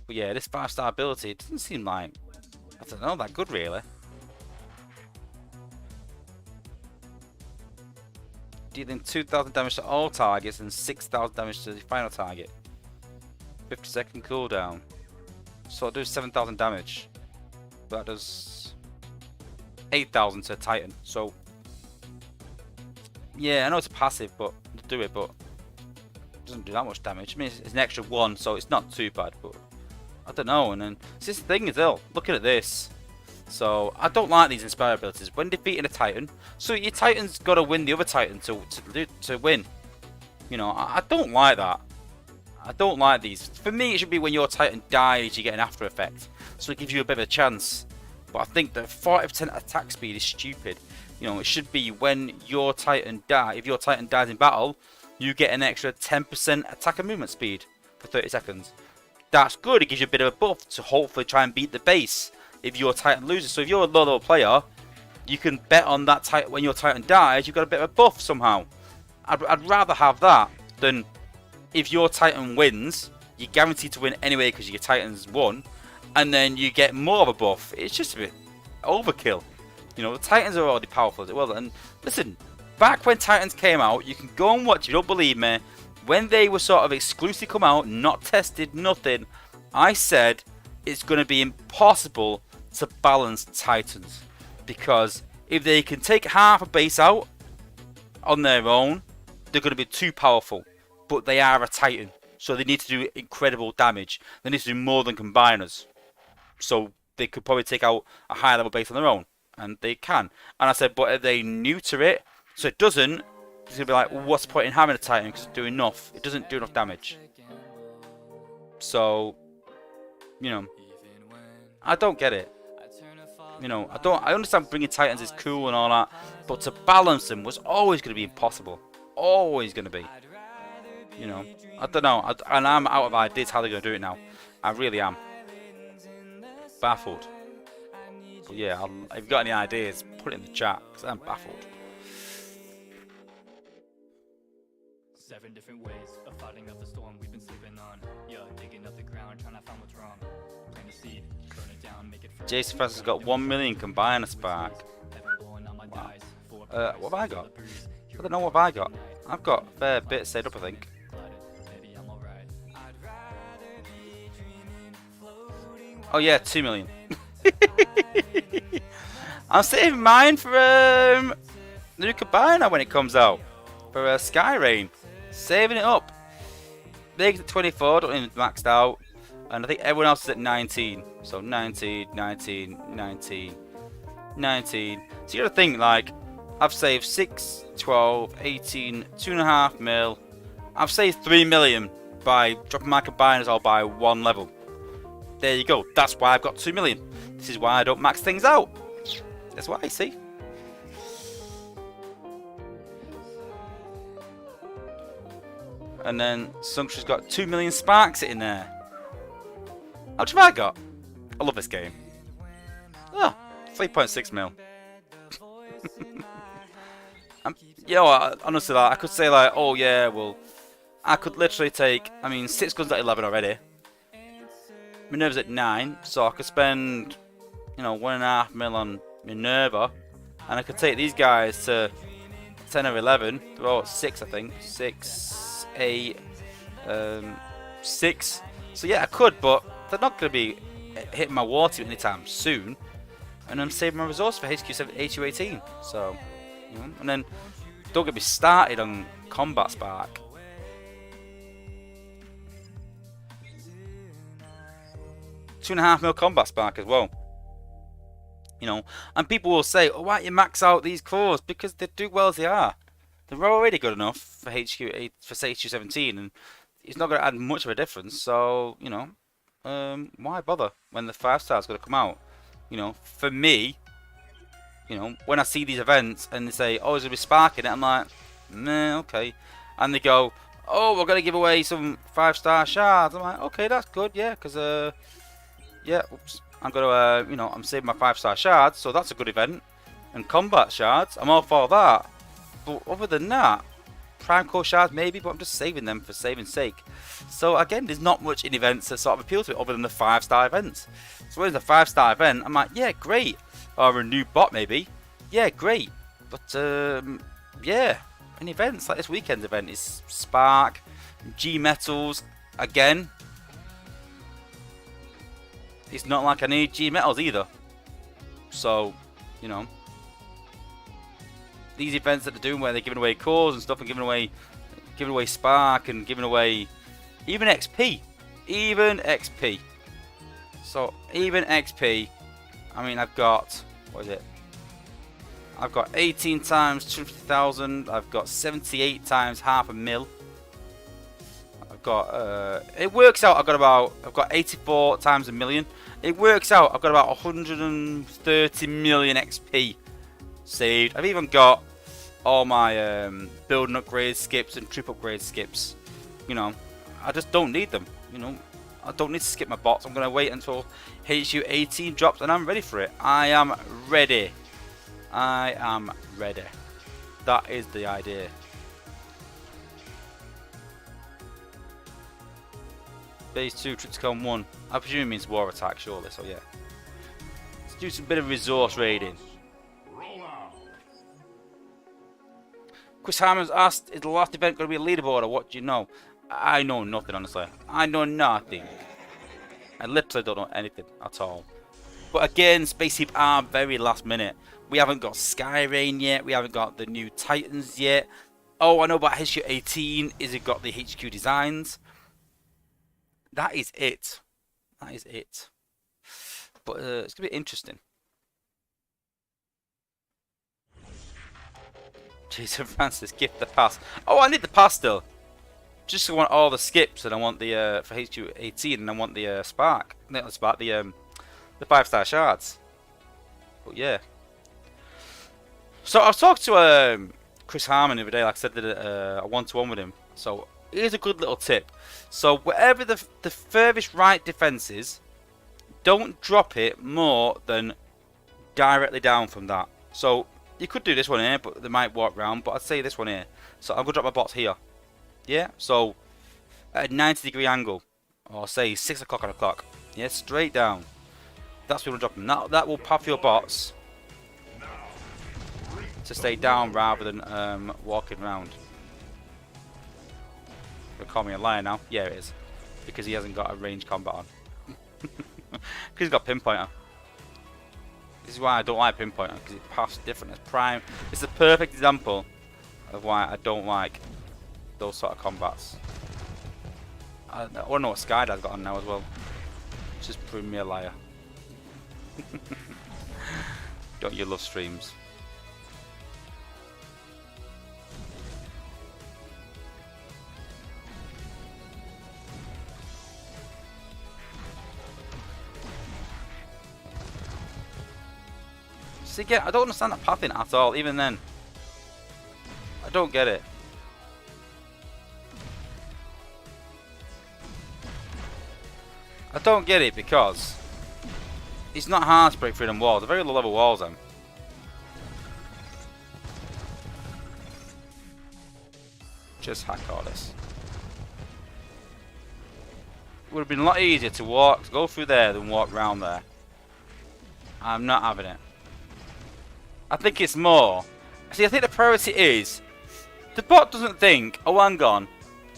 [SPEAKER 3] But yeah, this 5-star ability, it doesn't seem like, I don't know, that good really. Dealing 2,000 damage to all targets and 6,000 damage to the final target. 50-second cooldown. So it does 7,000 damage. That does 8,000 to Titan. So yeah, I know it's a passive, but do it, but it doesn't do that much damage. I mean, it's an extra 1, so it's not too bad. But I don't know. And then it's this thing as well. Looking at this. So I don't like these inspire abilities when defeating a Titan. So your Titan's got to win the other Titan to win. You know, I don't like that. I don't like these. For me, it should be when your Titan dies, you get an after effect. So it gives you a bit of a chance. But I think that 40% attack speed is stupid. You know, it should be when your Titan dies. If your Titan dies in battle, you get an extra 10% attack and movement speed for 30 seconds. That's good. It gives you a bit of a buff to hopefully try and beat the base if your Titan loses. So if you're a low level player, you can bet on that Titan. When your Titan dies, you've got a bit of a buff somehow. I'd rather have that than if your Titan wins, you're guaranteed to win anyway because your Titan's won, and then you get more of a buff. It's just a bit overkill. You know, the Titans are already powerful as well. And listen, back when Titans came out, you can go and watch, if you don't believe me, when they were sort of exclusively come out, not tested, nothing, I said it's going to be impossible to balance Titans. Because if they can take half a base out on their own, they're going to be too powerful. But they are a Titan, so they need to do incredible damage. They need to do more than combiners. So they could probably take out a higher level base on their own. And they can. And I said, but if they neuter it, so it doesn't, it's going to be like, well, what's the point in having a Titan? Because it's doing enough. It doesn't do enough damage. So, you know, I don't get it. You know, I understand bringing Titans is cool and all that, but to balance them was always going to be impossible. Always going to be. You know, I don't know. And I'm out of ideas how they're going to do it now. I really am. Baffled. But yeah, if you've got any ideas, put it in the chat, because I'm baffled.
[SPEAKER 5] 7 different ways of fighting up the storm we've been sleeping on. Yeah, digging up the ground, trying to find what's wrong. Plant a seed, burn it down, make it fresh.
[SPEAKER 3] Jason Francis has got 1 million combiner spark. Wow. What have I got? I don't know what have I got. I've got a fair bit saved up, I think. Oh yeah, 2 million. I'm saving mine for the new combiner when it comes out. For Sky Rain. Saving it up. Big's at 24, don't even maxed out. And I think everyone else is at 19. So 19, 19, 19, 19. So you gotta think, like, I've saved 6, 12, 18, 2.5 mil. I've saved 3 million by dropping my combiners all by 1 level. There you go. That's why I've got 2 million. This is why I don't max things out. That's what I see. And then Sunstreaker's got 2 million sparks sitting there. How much have I got? I love this game. Oh, 3.6 mil. You know what, honestly, like, I could say like, oh yeah, well, I could literally take, I mean, 6 guns at 11 already. Minerva's at 9, so I could spend, you know, 1.5 mil on Minerva, and I could take these guys to 10 or 11. They're all at 6, I think. 6, 8, 6. So yeah, I could, but they're not going to be hitting my water anytime soon. And I'm saving my resource for HQ18. So, you know, and then don't get me started on Combat Spark. $2.5 mil Combat Spark as well. You know, and people will say, oh, why don't you max out these cores? Because they do well as they are. They're already good enough for HQ17, and it's not going to add much of a difference. So, you know, why bother when the 5-star's going to come out? You know, for me, you know, when I see these events and they say, oh, there's going to be Spark in it, I'm like, meh, okay. And they go, oh, we're going to give away some 5-star shards. I'm like, okay, that's good, yeah, because, yeah, oops. I'm going to, you know, I'm saving my 5-star shards, so that's a good event. And combat shards, I'm all for that. But other than that, Prime Core shards maybe, but I'm just saving them for saving sake. So again, there's not much in events that sort of appeal to it other than the 5-star events. So when it's a 5-star event, I'm like, yeah, great. Or a new bot maybe. Yeah, great. But, yeah, an events like this weekend's event is Spark, G-Metals, again. It's not like I need G-Metals either. So, you know, these events that they're doing where they're giving away cores and stuff and giving away Spark and giving away even XP. Even XP. So even XP, I mean, I've got, what is it? I've got 18 times 250,000. I've got 78 times half a mil. I've got, it works out, I've got 84 times a million. It works out, I've got about 130 million XP saved. I've even got all my build and upgrade skips and trip upgrade skips. You know, I just don't need them. You know, I don't need to skip my bots. I'm going to wait until HU 18 drops and I'm ready for it. I am ready. I am ready. That is the idea. Base 2, Triticon 1. I presume it means war attack, surely, so yeah. Let's do some bit of resource raiding.
[SPEAKER 4] Roll out.
[SPEAKER 3] Chris Harmon's asked, is the last event going to be a leaderboard or what do you know? I know nothing, honestly. I know nothing. I literally don't know anything at all. But again, Space Heap are very last minute. We haven't got Skyrain yet. We haven't got the new Titans yet. Oh, I know about HQ 18. Is it got the HQ designs? That is it. That is it. But it's going to be interesting. Jason Francis, gift the pass. Oh, I need the pass still. Just I want all the skips and I want the for HQ 18 and I want the spark. Not the spark, the 5-star shards. But yeah. So I was talking to Chris Harmon the other day, like I said, did a one-to-one with him. So here's a good little tip. So whatever the furthest right defense is, don't drop it more than directly down from that. So you could do this one here, but they might walk round. But I'd say this one here. So I'm gonna drop my bots here. Yeah. So at a 90-degree angle, or say 6 o'clock on a clock. Yeah, straight down. That's where we're dropping. That will pop your bots to stay down rather than walking around. They call me a liar now. Yeah, it is, because he hasn't got a range combat on. Because he's got pinpointer. This is why I don't like pinpointer, because it passes different as prime. It's a perfect example of why I don't like those sort of combats. I want to know what Skydad's got on now as well. It's just proving me a liar. Don't you love streams? See, again, I don't understand that pathing at all, even then. I don't get it. I don't get it because it's not hard to break through them walls. They're very low level walls, then. Just hack all this. Would have been a lot easier to go through there than walk round there. I'm not having it. I think it's more. See, I think the priority is the bot doesn't think, oh, hang on,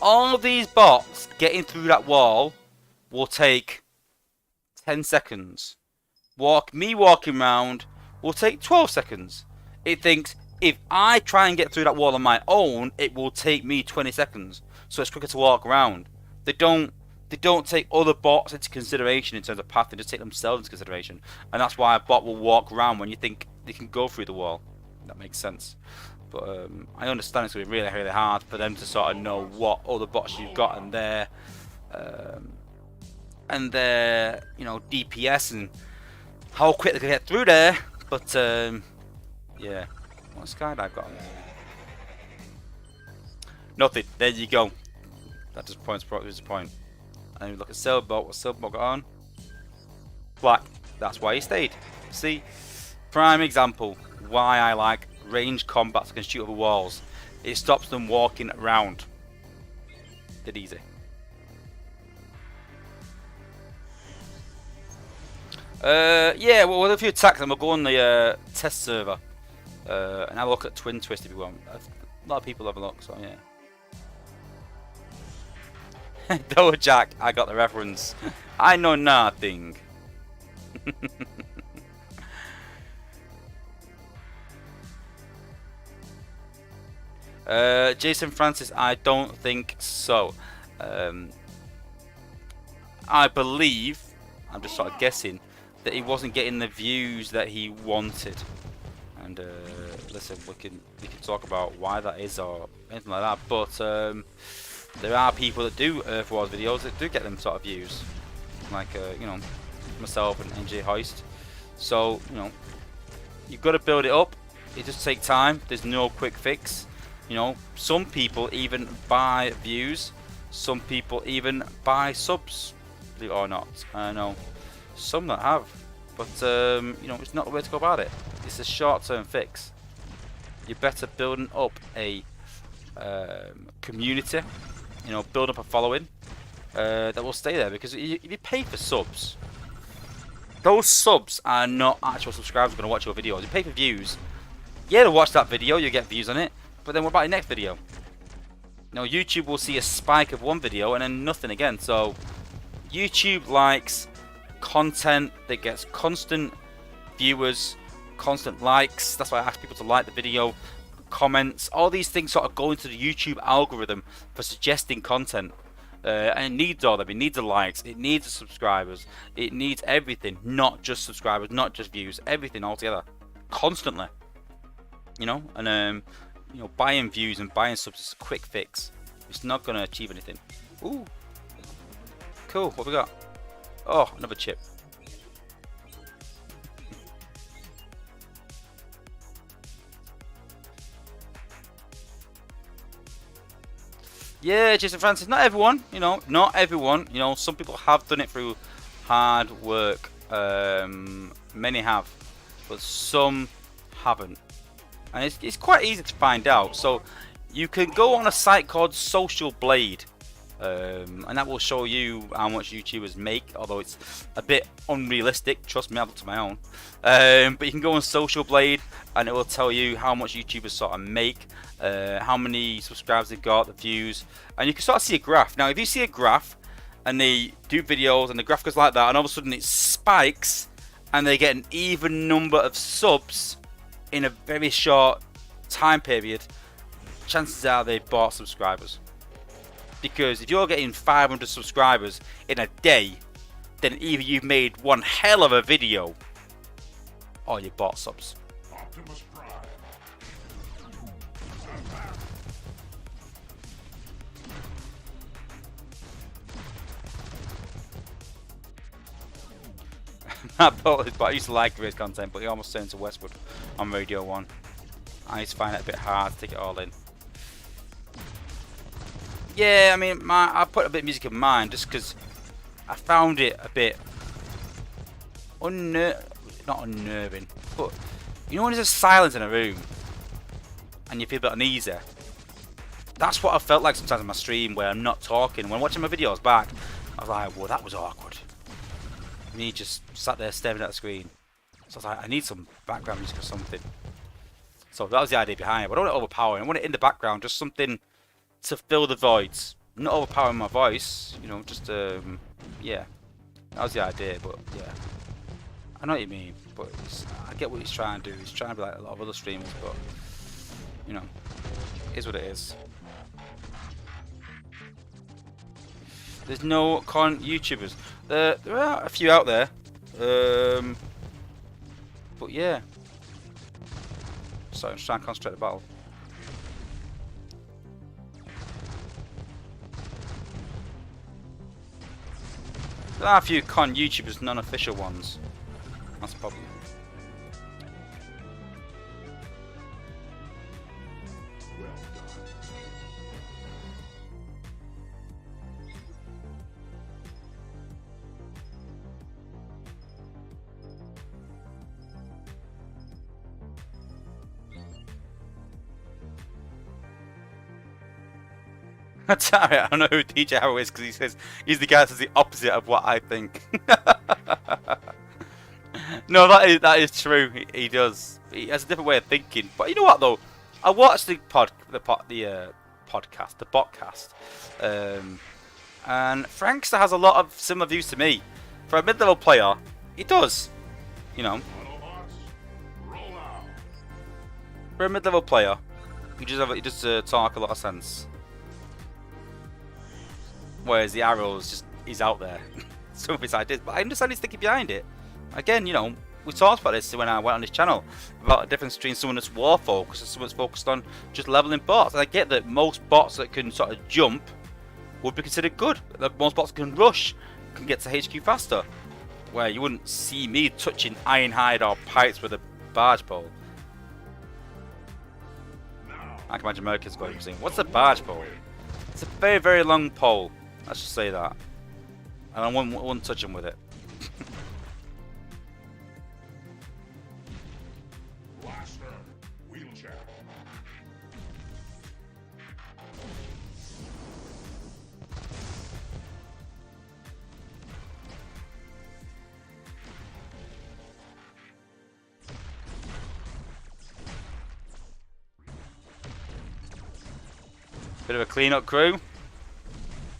[SPEAKER 3] all these bots getting through that wall will take 10 seconds. Me walking around will take 12 seconds. It thinks if I try and get through that wall on my own, it will take me 20 seconds. So it's quicker to walk around. They don't take other bots into consideration in terms of path. They just take themselves into consideration. And that's why a bot will walk around when you think they can go through the wall. That makes sense. But I understand it's going to be really, really hard for them to sort of know what other bots you've got and their you know, DPS and how quick they can get through there. But yeah, what skydive got on? Nothing. There you go. That just points to his point. And we look at Sailboat. What Sailboat got on? Black. That's why he stayed. See, prime example why I like ranged combats that can shoot over walls. It stops them walking around. Dead easy. Yeah, well, with a few attacks, and we'll go on the test server and have a look at Twin Twist if you want. A lot of people have a look, so yeah. Doja Jack, I got the reference. I know nothing. Jason Francis, I don't think so. I believe I'm just sort of guessing that he wasn't getting the views that he wanted. And listen, we can talk about why that is or anything like that. But there are people that do Earth Wars videos that do get them sort of views, like you know, myself and NJ Hoist. So you know, you've got to build it up. It just takes time. There's no quick fix. You know, some people even buy views. Some people even buy subs. Believe it or not, I know some that have. But you know, it's not the way to go about it. It's a short-term fix. You're better building up a community. You know, build up a following that will stay there. Because if you pay for subs, those subs are not actual subscribers going to watch your videos. You pay for views. Yeah, to watch that video, you get views on it. But then what about your next video? You know, YouTube will see a spike of one video and then nothing again. So YouTube likes content that gets constant viewers, constant likes. That's why I ask people to like the video, comments. All these things sort of go into the YouTube algorithm for suggesting content. And it needs all of them. It needs the likes, it needs the subscribers, it needs everything, not just subscribers, not just views, everything altogether, constantly. You know, and you know, buying views and buying subs is a quick fix. It's not going to achieve anything. Ooh, cool. What we got? Oh, another chip. Yeah, Jason Francis. Not everyone, you know, not everyone. You know, some people have done it through hard work. Many have, but some haven't. And it's quite easy to find out. So you can go on a site called Social Blade, and that will show you how much YouTubers make, although it's a bit unrealistic. Trust me, I've looked at my own. But you can go on Social Blade and it will tell you how much YouTubers sort of make, how many subscribers they've got, the views, and you can sort of see a graph. Now if you see a graph and they do videos and the graph goes like that and all of a sudden it spikes and they get an even number of subs in a very short time period, chances are they bought subscribers. Because if you're getting 500 subscribers in a day, then either you've made one hell of a video or you bought subs.
[SPEAKER 4] Optimus Prime.
[SPEAKER 3] But I used to like race content, but he almost turned to Westwood on Radio 1. I used to find it a bit hard to take it all in. Yeah, I mean, I put a bit of music in mine just because I found it a bit not unnerving, but you know when there's a silence in a room and you feel a bit uneasy? That's what I felt like sometimes in my stream where I'm not talking. When watching my videos back, I was like, well, that was awkward. And he just sat there staring at the screen. So I was like, I need some background music or something. So that was the idea behind it. But I don't want it overpowering. I want it in the background, just something to fill the voids. Not overpowering my voice, you know, just, yeah. That was the idea, but yeah. I know what you mean, but I get what he's trying to do. He's trying to be like a lot of other streamers, but, you know, it is what it is. There's no con YouTubers. There are a few out there, but yeah. So I'm just trying to concentrate the battle. There are a few con YouTubers, non-official ones. That's a problem.
[SPEAKER 4] Well done.
[SPEAKER 3] Sorry, I don't know who DJ Arrow is because he says he's the guy that says the opposite of what I think. No, that is true. He does. He has a different way of thinking. But you know what though? I watched the podcast, the botcast, and Frankster has a lot of similar views to me. For a mid-level player, he does. You know,
[SPEAKER 4] Autobots, roll out.
[SPEAKER 3] for a mid-level player, he does talk a lot of sense. Whereas the Arrows he's out there. some of his ideas, but I understand he's thinking behind it. Again, you know, we talked about this when I went on his channel about the difference between someone that's war focused and someone that's focused on just leveling bots. And I get that most bots that can sort of jump would be considered good. That most bots can rush, can get to HQ faster. Where you wouldn't see me touching Ironhide or Pipes with a barge pole. I can imagine America's going saying, what's a barge pole? It's a very, very long pole. Let's just say that. And I wouldn't touch him with it.
[SPEAKER 4] Blaster. Wheelchair.
[SPEAKER 3] Bit of a clean-up crew.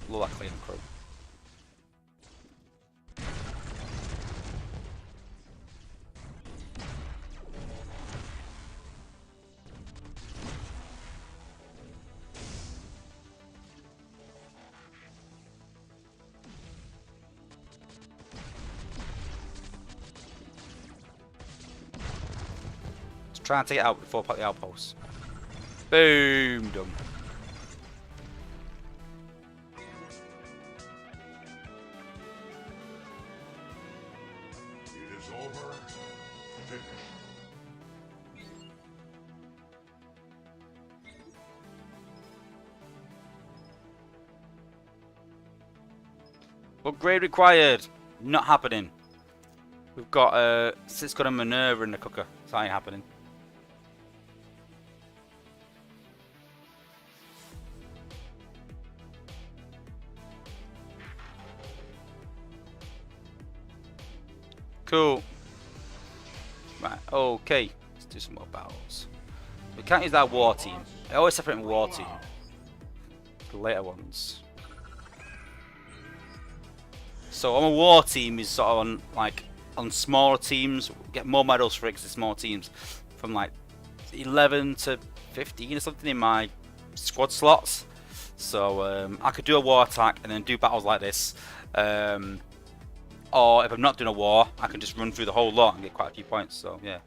[SPEAKER 3] Love that clean-up crew. Let's try and take it out before I put the outposts. Boom, done.
[SPEAKER 4] It is over. Finish.
[SPEAKER 3] Upgrade required. Not happening. We've got it's got a Minerva in the cooker. So that ain't happening. Cool. Right, okay. Let's do some more battles. We can't use that war team. I always separate war team. The later ones. So on a war team is sort of on on smaller teams, get more medals for it because it's small teams. From like 11 to 15 or something in my squad slots. So I could do a war attack and then do battles like this. Or if I'm not doing a war, I can just run through the whole lot and get quite a few points. So yeah,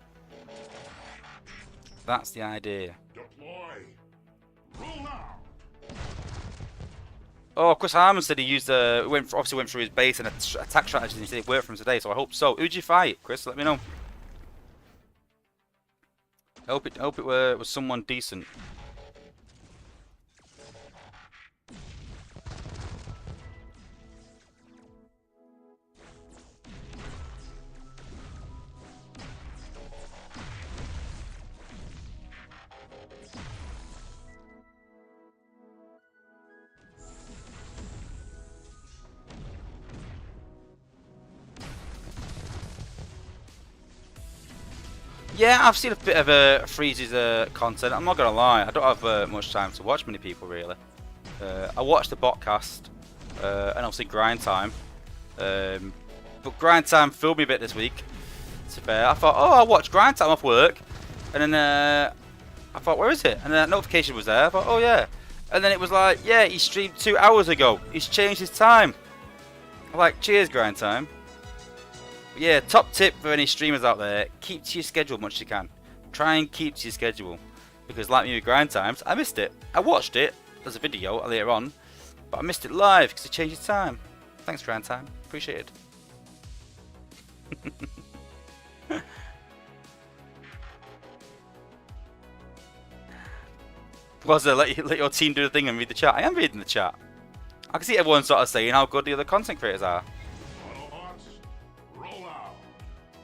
[SPEAKER 3] that's the idea.
[SPEAKER 4] Deploy. Roll out.
[SPEAKER 3] Oh, Chris Harmon said he used obviously went through his base and attack strategy and he said it worked for him today. So I hope so. Who'd you fight, Chris? Let me know. I hope it was someone decent. Yeah, I've seen a bit of Freeze's content. I'm not gonna lie, I don't have much time to watch many people really. I watched the botcast and obviously Grind Time, but Grind Time filled me a bit this week. To be fair, I thought, oh, I'll watch Grind Time off work, and then I thought, where is it? And then that notification was there. I thought, oh yeah, and then it was like, yeah, he streamed 2 hours ago. He's changed his time. I'm like, cheers, Grind Time. Yeah, top tip for any streamers out there, keep to your schedule as much as you can. Try and keep to your schedule. Because like me with Grind Times, I missed it. I watched it as a video later on, but I missed it live because it changed its time. Thanks, Grind Time. Appreciate it. Wozza, let your team do the thing and read the chat. I am reading the chat. I can see everyone sort of saying how good the other content creators are.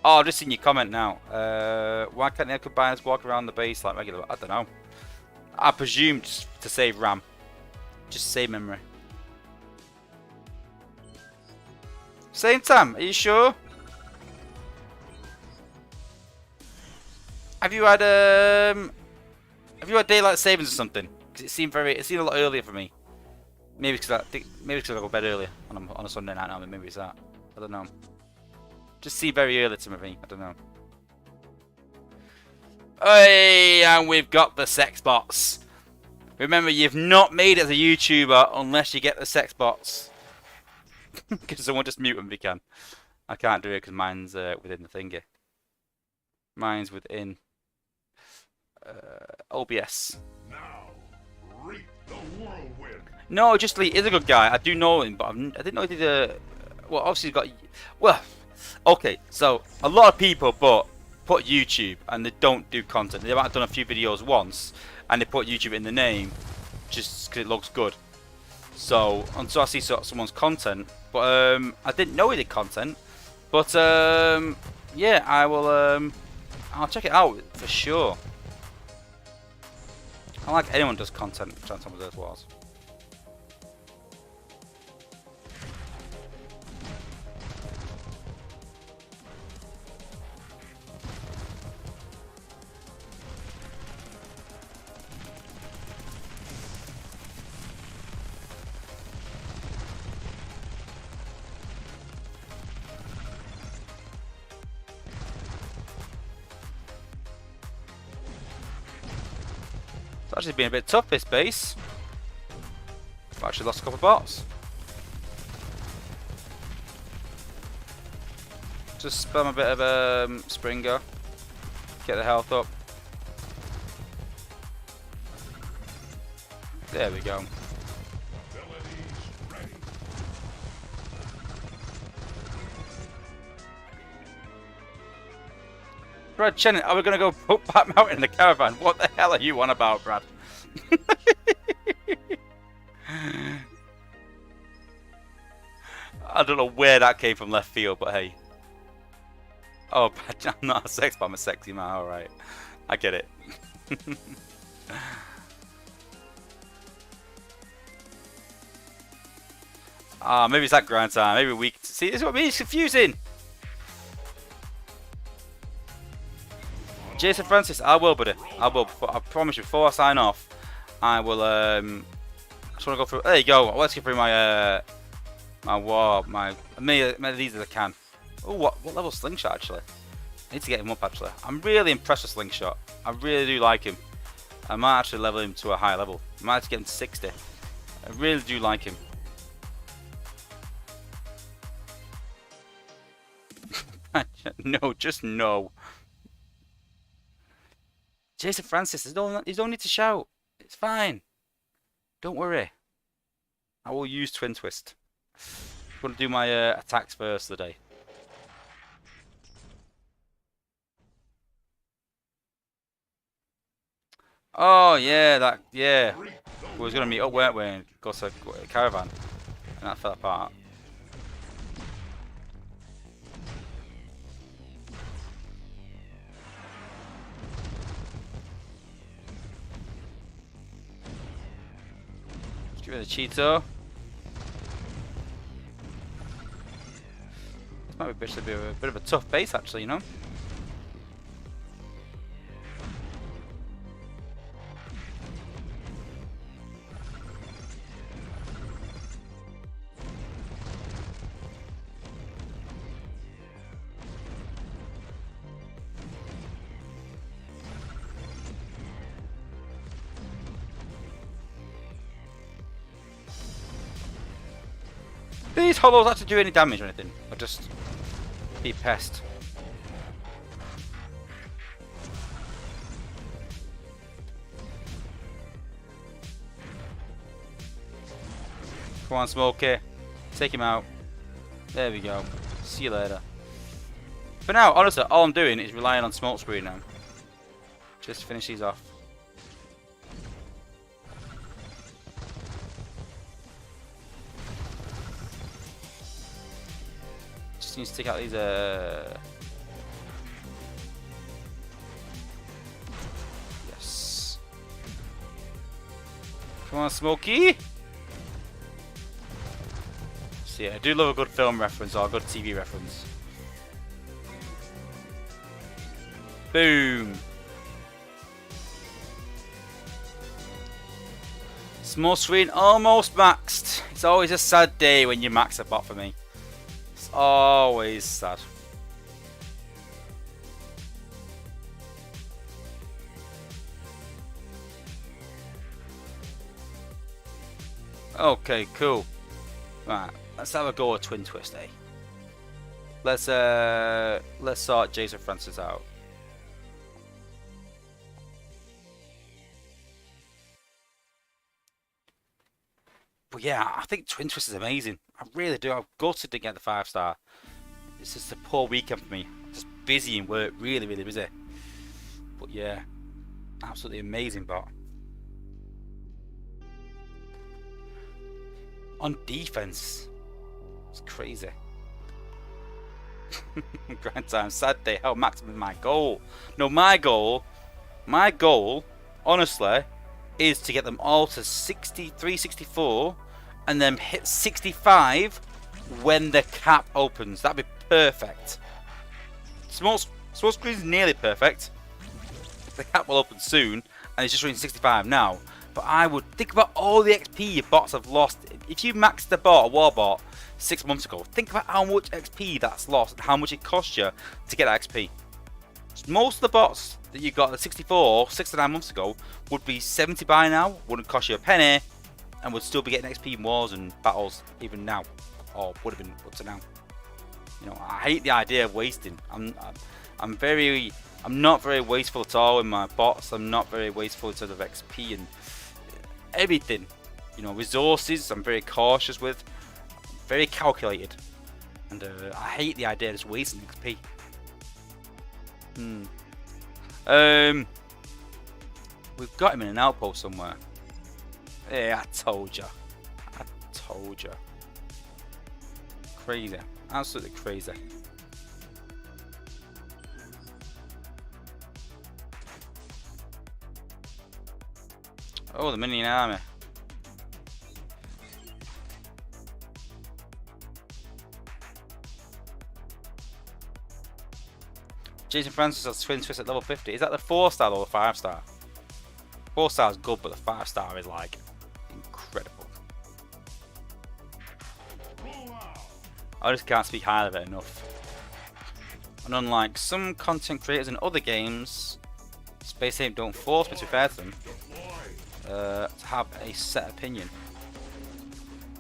[SPEAKER 3] Oh, I've just seen your comment now. Why can't the combiners walk around the base like regular? I don't know. I presume just to save RAM. Just save memory. Same time, are you sure? Have you had daylight savings or something? Because it seemed a lot earlier for me. Maybe because I go to bed earlier on a Sunday night now. Maybe it's that. I don't know. Just see very early to me. I don't know. Hey, and we've got the sex bots. Remember, you've not made it as a YouTuber unless you get the sex bots. Can someone just mute them if you can? I can't do it because mine's within the thingy. Mine's within OBS.
[SPEAKER 4] Now, reap the whirlwind.
[SPEAKER 3] No, just Lee is a good guy. I do know him, but I didn't know he did a. Well, obviously he's got. Well, okay. So a lot of people, put YouTube and they don't do content. They might have done a few videos once, and they put YouTube in the name, just because it looks good. So until I see someone's content, but I didn't know he did content. But yeah, I will. I'll check it out for sure. I like anyone who does content, trying to tell me those walls. It's actually been a bit tough, this base. I've actually lost a couple of bots. Just spam a bit of Springer. Get the health up. There we go. Brad Chennin, are we going to go put Pat Mountain in the caravan? What the hell are you on about, Brad? I don't know where that came from left field, but hey. Oh, I'm not a sex, but I'm a sexy man. Alright. I get it. Maybe it's that grind time. Maybe we... See, this is what I mean. It's confusing. Jason Francis, I will, buddy. I will. I promise you, before I sign off, I will. I just want to go through. There you go. Let's go through my many these as I can. Oh, what level Slingshot actually? I need to get him up actually. I'm really impressed with Slingshot. I really do like him. I might actually level him to a high level. I might have to get him to 60. I really do like him. No, just no. Jason Francis, you don't need to shout. It's fine. Don't worry. I will use Twin Twist. I'm going to do my attacks first of the day. Oh, yeah, yeah. We was going to meet up, weren't we, and go to a caravan. And that fell apart. Get rid of the Cheeto. This might be a bit of a tough base, actually, you know? These hollows actually do any damage or anything, or just be pest? Come on, Smokey. Take him out. There we go. See you later. For now, honestly, all I'm doing is relying on smoke screen now. Just to finish these off. Just need to take out these yes. Come on, Smokey. So yeah, I do love a good film reference or a good TV reference. Boom. Small screen almost maxed. It's always a sad day when you max a bot for me. It's always sad. Okay, cool. Right, let's have a go at Twin Twist, eh? Let's sort Jason Francis out. But yeah, I think Twin Twist is amazing. I really do. I'm gutted to get the 5-star. It's just a poor weekend for me. Just busy in work, really, really busy. But yeah, absolutely amazing bot. On defense, it's crazy. Grind time, sad day. How maximum my goal? No, my goal, honestly, is to get them all to 63, 64, and then hit 65 when the cap opens. That'd be perfect. Small screen is nearly perfect. The cap will open soon, and it's just running 65 now. But I would think about all the XP your bots have lost. If you maxed the bot, a war bot, 6 months ago, think about how much XP that's lost and how much it cost you to get that XP. Most of the bots that you got at 64, 6 to 9 months ago would be 70 by now, wouldn't cost you a penny, and would still be getting XP in wars and battles even now, or would have been up to now. You know, I hate the idea of wasting. I'm not very wasteful at all in my bots. I'm not very wasteful in terms of XP and everything. You know, resources I'm very cautious with, very calculated, and I hate the idea of just wasting XP. We've got him in an outpost somewhere. Yeah, I told you. Crazy, absolutely crazy. Oh, the minion army. Jason Francis has Twin Twist at level 50. Is that the 4-star or the 5-star? 4-star is good, but the 5-star is like incredible. I just can't speak highly of it enough. And unlike some content creators in other games, Space Ape don't force me, to be fair to them, to have a set opinion.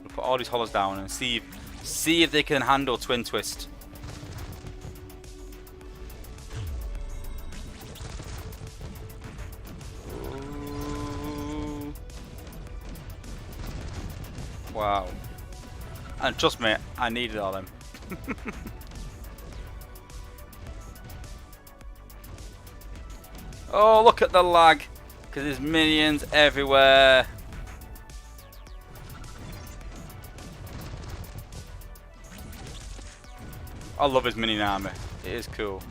[SPEAKER 3] We'll put all these hollows down and see if they can handle Twin Twist. Wow. And trust me, I needed all them. Oh, look at the lag. Because there's minions everywhere. I love his minion army. It is cool.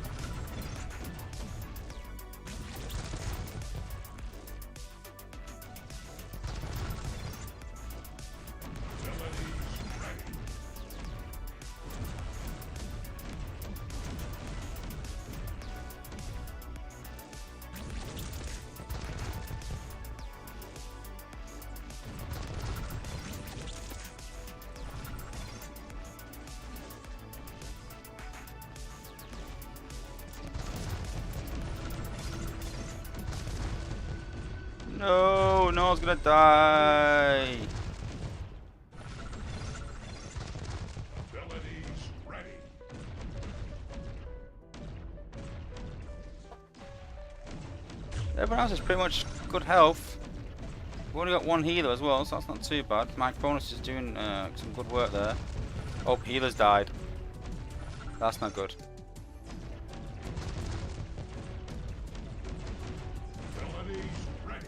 [SPEAKER 3] No, no one's gonna die.
[SPEAKER 4] Abilities ready.
[SPEAKER 3] Everyone else is pretty much good health. We've only got one healer as well, so that's not too bad. My Cronus is doing some good work there. Oh, healer's died. That's not good.
[SPEAKER 4] Abilities ready.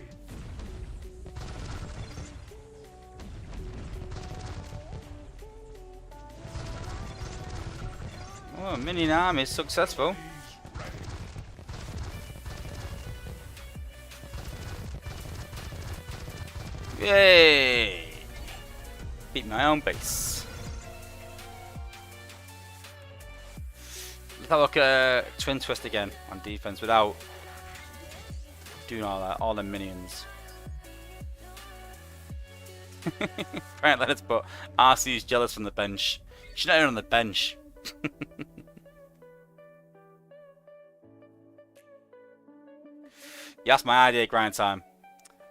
[SPEAKER 3] Oh, minion army is successful. Yay! Beat my own base. Let's have a look at Twin Twist again on defense without doing all that, all the minions. Apparently, let's put RC's jealous from the bench. She's not even on the bench. Yeah, that's my idea, grind time.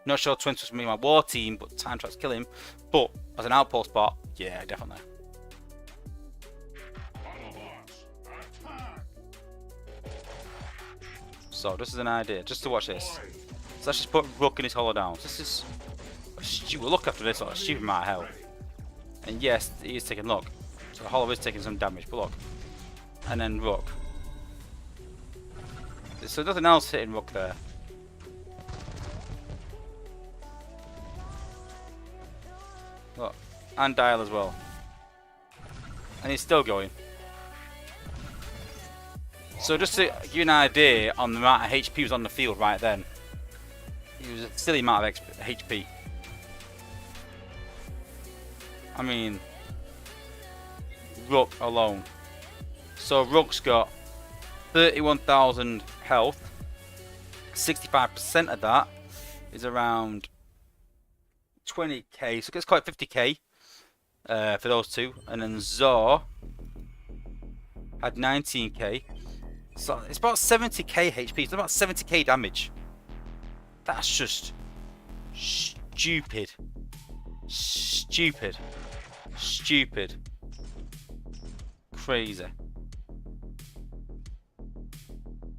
[SPEAKER 3] Not sure Twin Twist will be my war team, but time traps kill him. But as an outpost bot, Yeah, definitely. So this is an idea, just to watch this. So let's just put Rook in his hollow down. This is a stupid look after this, like a stupid amount of health. And yes, he is taking look. So the hollow is taking some damage, but look. And then Rook. So nothing else hitting Rook there. Look. And Dial as well. And he's still going. So just to give you an idea on the amount of HP was on the field right then. It was a silly amount of HP. I mean, Rook alone. So Rook's got 31,000 health. 65% of that is around 20k, so it's quite 50k for those two. And then Zor had 19k. So it's about 70k HP, it's about 70k damage. That's just stupid. Stupid. Stupid. Crazy.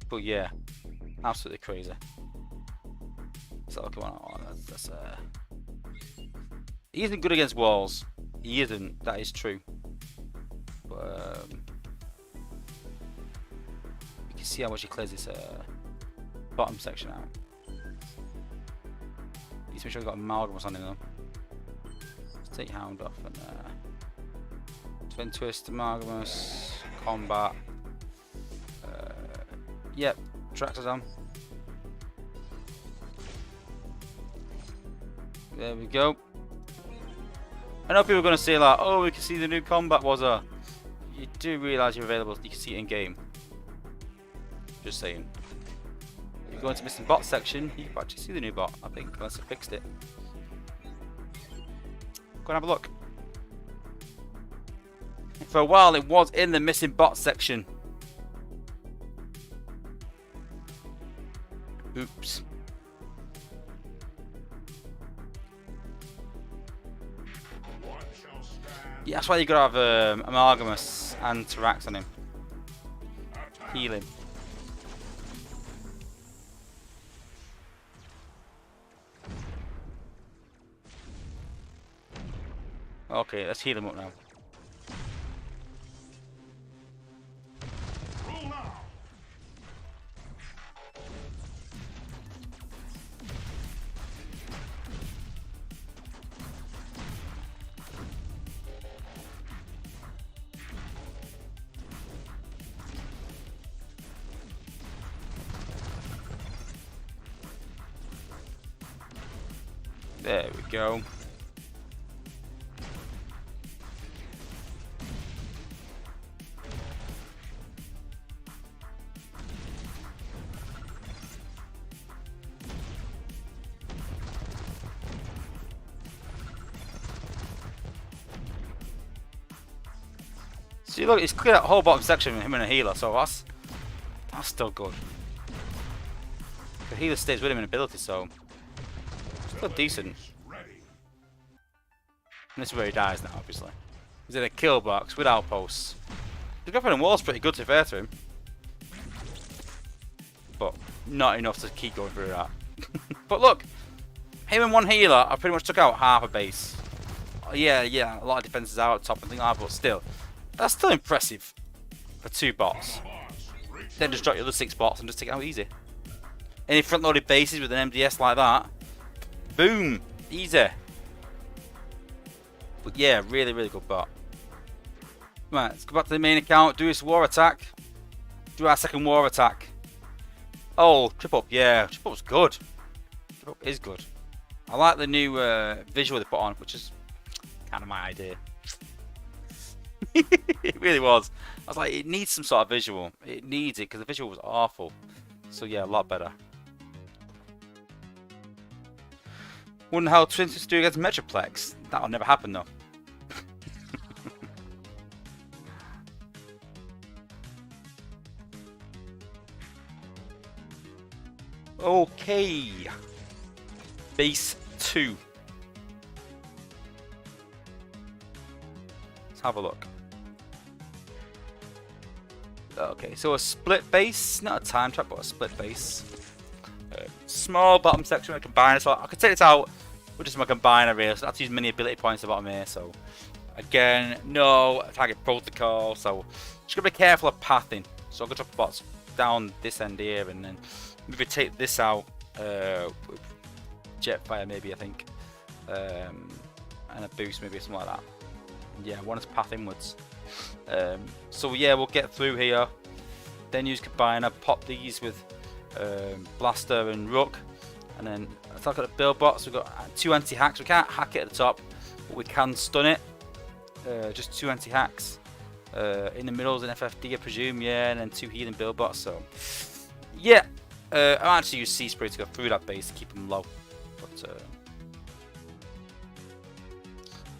[SPEAKER 3] But yeah, absolutely crazy. So come on, that's he isn't good against walls. He isn't, that is true. But you can see how much he clears this bottom section out. Need to make sure we've got amalgam or something though. Let's take Hound off and Twin Twist, Amalgamus, Combat. Yep, Tractor's on. There we go. I know people are going to say like, oh, we can see the new combat Wozza. You do realise you're available, you can see it in game. Just saying. If you go into missing bot section, you can actually see the new bot, I think, unless I fixed it. Go and have a look. For a while it was in the missing bot section. Oops. Yeah, that's why you gotta have Amalgamus and Tarax on him. Heal him. Okay, let's heal him up now. There we go. See, look, it's cleared that whole bottom section with him and a healer, so that's still good. The healer stays with him in ability, so still decent. And this is where he dies now, obviously. He's in a kill box with outposts. The dropping on wall's pretty good, to be fair to him. But not enough to keep going through that. But look, him and one healer, I pretty much took out half a base. Yeah, a lot of defenses out top and things like that, but still. That's still impressive for 2 bots. Then just drop the other 6 bots and just take it out easy. Any front-loaded bases with an MDS like that, boom, easy. But yeah, really, really good bot. Right, let's go back to the main account, do this war attack. Do our second war attack. Oh, trip up, yeah, trip up's good. Trip up is good. I like the new visual they put on, which is kind of my idea. It really was. I was like, it needs some sort of visual. It needs it because the visual was awful. So yeah, a lot better. Wonder how Twin Twist do against Metroplex. That'll never happen though. Okay. Base 2. have a look. Okay, so a split base, not a time trap, but a split base. Small bottom section with a combiner, so I could take this out with just my combiner here, so I have to use many ability points at the bottom here, so again, no target protocol, so just gotta be careful of pathing. So I'm gonna drop the bots down this end here, and then maybe take this out with Jetfire maybe, I think, and a boost maybe, something like that. Yeah, I want us to path inwards. So yeah, we'll get through here, then use combiner, pop these with Blaster and Rook, and then let's look at the build bots. We've got 2 anti-hacks. We can't hack it at the top, but we can stun it. Just 2 anti-hacks. In the middle is an FFD, I presume, yeah, and then 2 healing build bots. So yeah, I actually use Sea Spray to go through that base to keep them low, but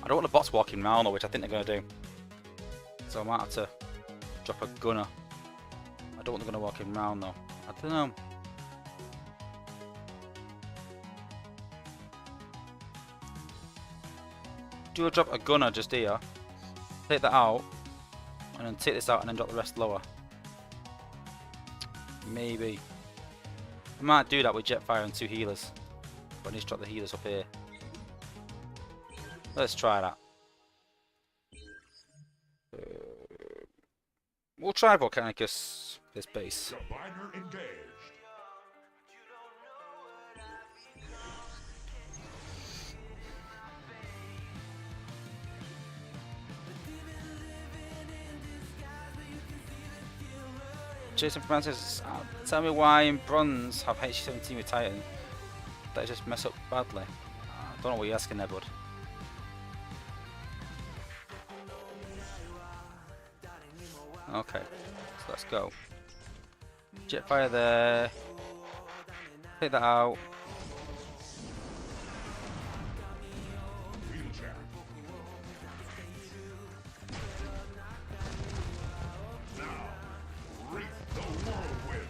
[SPEAKER 3] I don't want the bots walking around, which I think they're going to do. So I might have to drop a gunner. I don't want the gunner walking around though. I don't know. Do I drop a gunner just here? Take that out, and then take this out, and then drop the rest lower. Maybe. I might do that with Jetfire and 2 healers. But I need to drop the healers up here. Let's try that. We'll try Volcanicus this base.
[SPEAKER 4] Combiner engaged.
[SPEAKER 3] Jason Francis, tell me why in bronze have H17 with Titan? They just mess up badly. I don't know what you're asking there, bud. Okay, so let's go. Jetfire there. Take that out.
[SPEAKER 4] Wheelchair. Now, reap the whirlwind.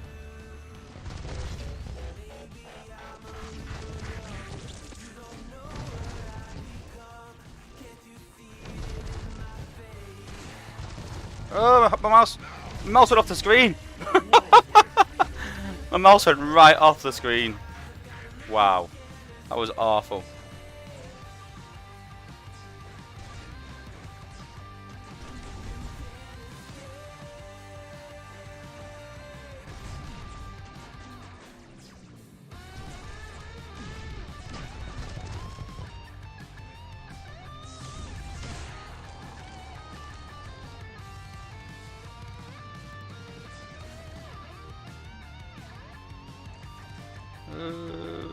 [SPEAKER 3] Oh, my mouse went off the screen. My mouse went right off the screen. Wow, that was awful.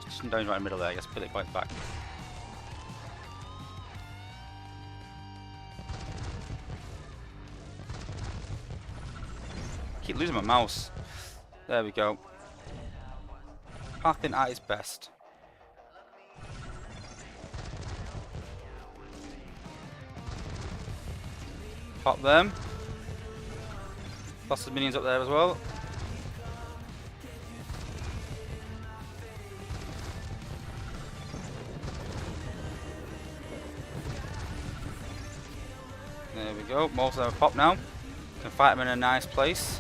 [SPEAKER 3] Just down right in the middle there, I guess, put it quite back. I keep losing my mouse. There we go. Pathing at its best. Pop them. Lots of minions up there as well. There we go, most of them have popped now. Can fight them in a nice place.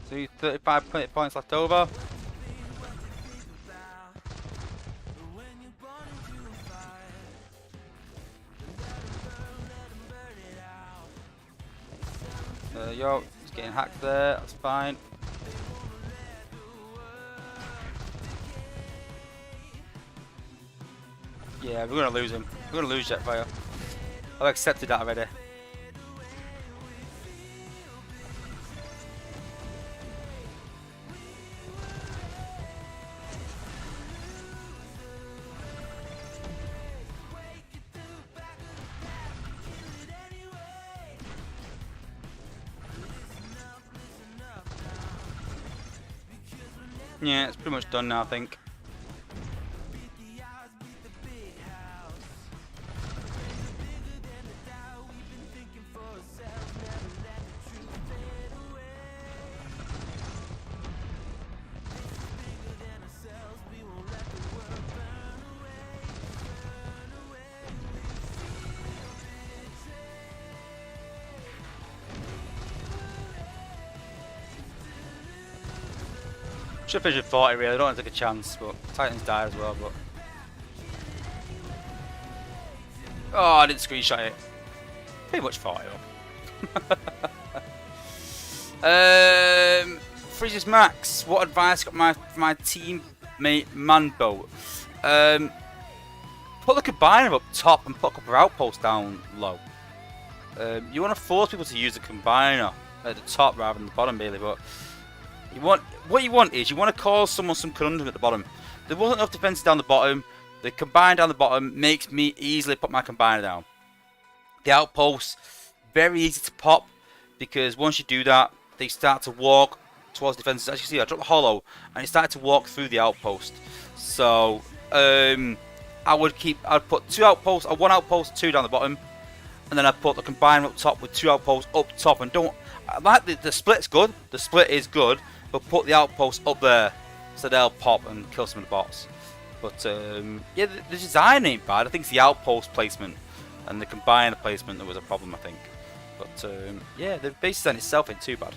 [SPEAKER 3] So 35 points left over. There you go, he's getting hacked there, that's fine. Yeah, we're gonna lose him. We're gonna lose Jetfire. I've accepted that already. Yeah, it's pretty much done now, I think. Should finish at 40 really, I don't want to take a chance, but Titans die as well, but... Oh, I didn't screenshot it. Pretty much 40 up. Freezes Max, what advice got my teammate Manbo? Put the combiner up top and put a couple of outposts down low. You want to force people to use the combiner at the top rather than the bottom really, but... What you want is you want to cause someone some conundrum at the bottom. There wasn't enough defense down the bottom. The combine down the bottom makes me easily put my combiner down. The outposts, very easy to pop because once you do that, they start to walk towards defenses. As you see, I dropped a hollow and it started to walk through the outpost. So I'd put two outposts, or one outpost, two down the bottom, and then I'd put the combiner up top with two outposts up top. And don't I like the split's good. The split is good. But put the outpost up there so they'll pop and kill some of the bots. But yeah, the design ain't bad. I think it's the outpost placement and the combiner placement that was a problem, I think. But yeah, the base design itself ain't too bad.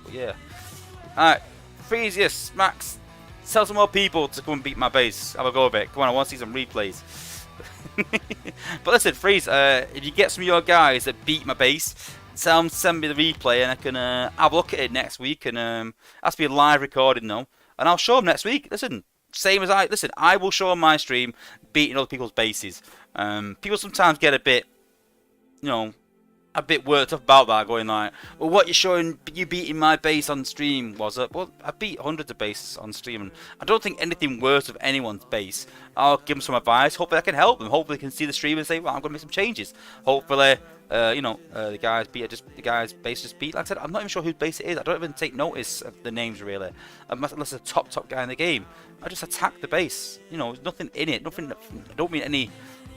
[SPEAKER 3] But yeah. Alright, Freezius, Max, tell some more people to come and beat my base. Have a go of it. Come on, I want to see some replays. But listen, Freeze, if you get some of your guys that beat my base, tell them to send me the replay and I can have a look at it next week. And it has to be a live recording though. And I'll show them next week. Listen, same as I will show on my stream beating other people's bases. People sometimes get a bit, you know, a bit worked up about that, going like, well, what you're showing, you beating my base on stream, was it? Well, I beat hundreds of bases on stream, and I don't think anything worse of anyone's base. I'll give them some advice. Hopefully I can help them. Hopefully they can see the stream and say, well, I'm going to make some changes. Hopefully, you know, the guy's base just beat. Like I said, I'm not even sure whose base it is. I don't even take notice of the names really, unless it's a top guy in the game. I just attack the base. You know, there's nothing in it. Nothing. I don't mean any,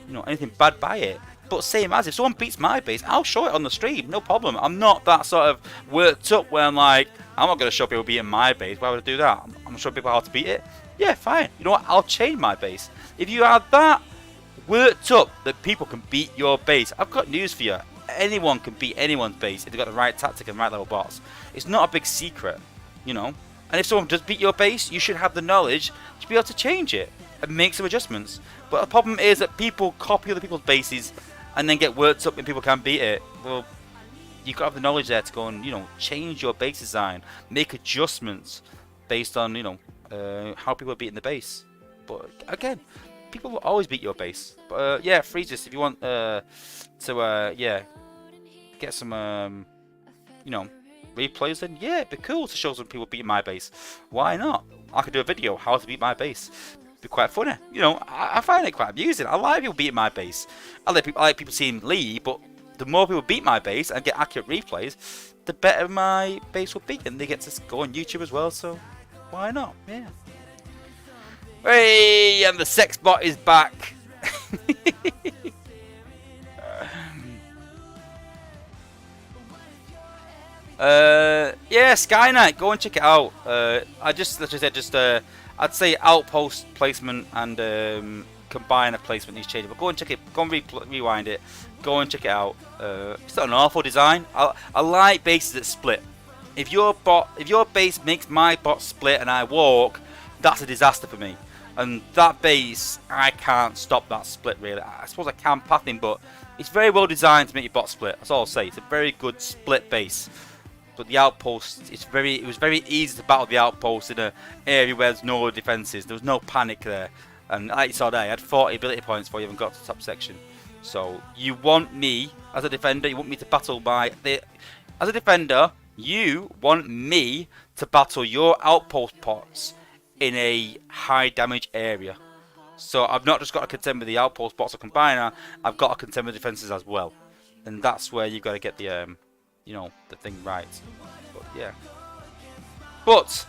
[SPEAKER 3] you know, anything bad by it. But same as if someone beats my base, I'll show it on the stream, no problem. I'm not that sort of worked up where I'm like, I'm not going to show people beating my base. Why would I do that? I'm going to show people how to beat it. Yeah, fine. You know what? I'll change my base. If you are that worked up that people can beat your base, I've got news for you. Anyone can beat anyone's base if they've got the right tactic and right level bots. It's not a big secret, you know. And if someone does beat your base, you should have the knowledge to be able to change it and make some adjustments. But the problem is that people copy other people's bases and then get worked up when people can't beat it. Well, you've got to have the knowledge there to go and, you know, change your base design, make adjustments based on, you know, how people are beating the base. But again, people will always beat your base. But yeah, Freezus, if you want to yeah, get some you know, replays, then yeah, it'd be cool to show some people beating my base. Why not? I could do a video how to beat my base. Be quite funny, you know. I find it quite amusing. I like people beating my base. I like people seeing Lee, but the more people beat my base and get accurate replays, the better my base will be, and they get to go on YouTube as well. So why not? Yeah. Hey, and the sex bot is back. Yeah, Sky Knight, go and check it out. I'd say outpost placement and combiner placement needs changing. But go and check it. Go and rewind it. Go and check it out. It's not an awful design. I like bases that split. If your base makes my bot split and I walk, that's a disaster for me. And that base, I can't stop that split really. I suppose I can path him, but it's very well designed to make your bot split. That's all I'll say. It's a very good split base. But the outpost, it was very easy to battle the outpost in an area where there's no defences. There was no panic there. And like you saw there, I had 40 ability points before you even got to the top section. So you want me, as a defender, you want me to battle as a defender, you want me to battle your outpost pots in a high damage area. So I've not just got to contend with the outpost bots or combiner, I've got to contend with defences as well. And that's where you've got to get the you know, the thing right. But yeah. But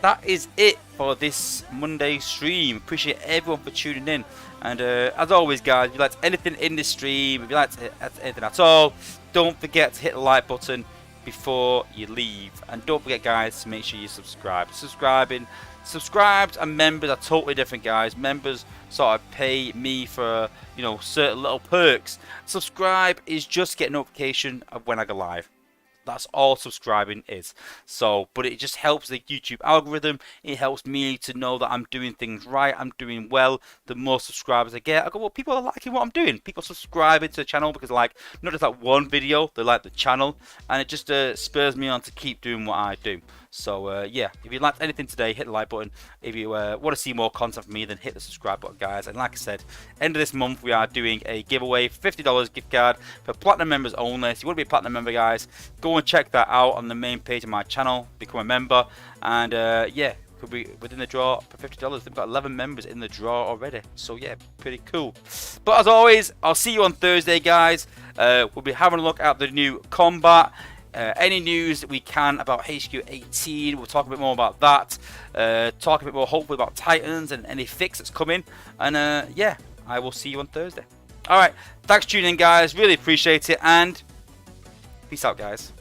[SPEAKER 3] that is it for this Monday stream. Appreciate everyone for tuning in. And as always, guys, if you liked anything in this stream, if you liked anything at all, don't forget to hit the like button before you leave. And don't forget, guys, to make sure you subscribe. Subscribed and members are totally different, guys. Members sort of pay me for, you know, certain little perks. Subscribe is just get notification of when I go live. That's all subscribing is. So, but it just helps the YouTube algorithm. It helps me to know that I'm doing things right. I'm doing well. The more subscribers I get, I go, well, people are liking what I'm doing. People subscribing to the channel because, like, not just that one video, they like the channel, and it just spurs me on to keep doing what I do. So yeah, if you liked anything today, hit the like button. If you want to see more content from me, then hit the subscribe button, guys. And like I said, end of this month we are doing a giveaway, $50 gift card for platinum members only. So you want to be a platinum member, guys, go and check that out on the main page of my channel. Become a member, and yeah, could be within the draw for $50. They've got 11 members in the draw already. So yeah, pretty cool. But as always, I'll see you on Thursday, guys. We'll be having a look at the new combat. Any news that we can about HQ 18, we'll talk a bit more about that. Talk a bit more, hopefully, about Titans and any fix that's coming. And yeah, I will see you on Thursday. Alright, thanks for tuning in, guys. Really appreciate it. And peace out, guys.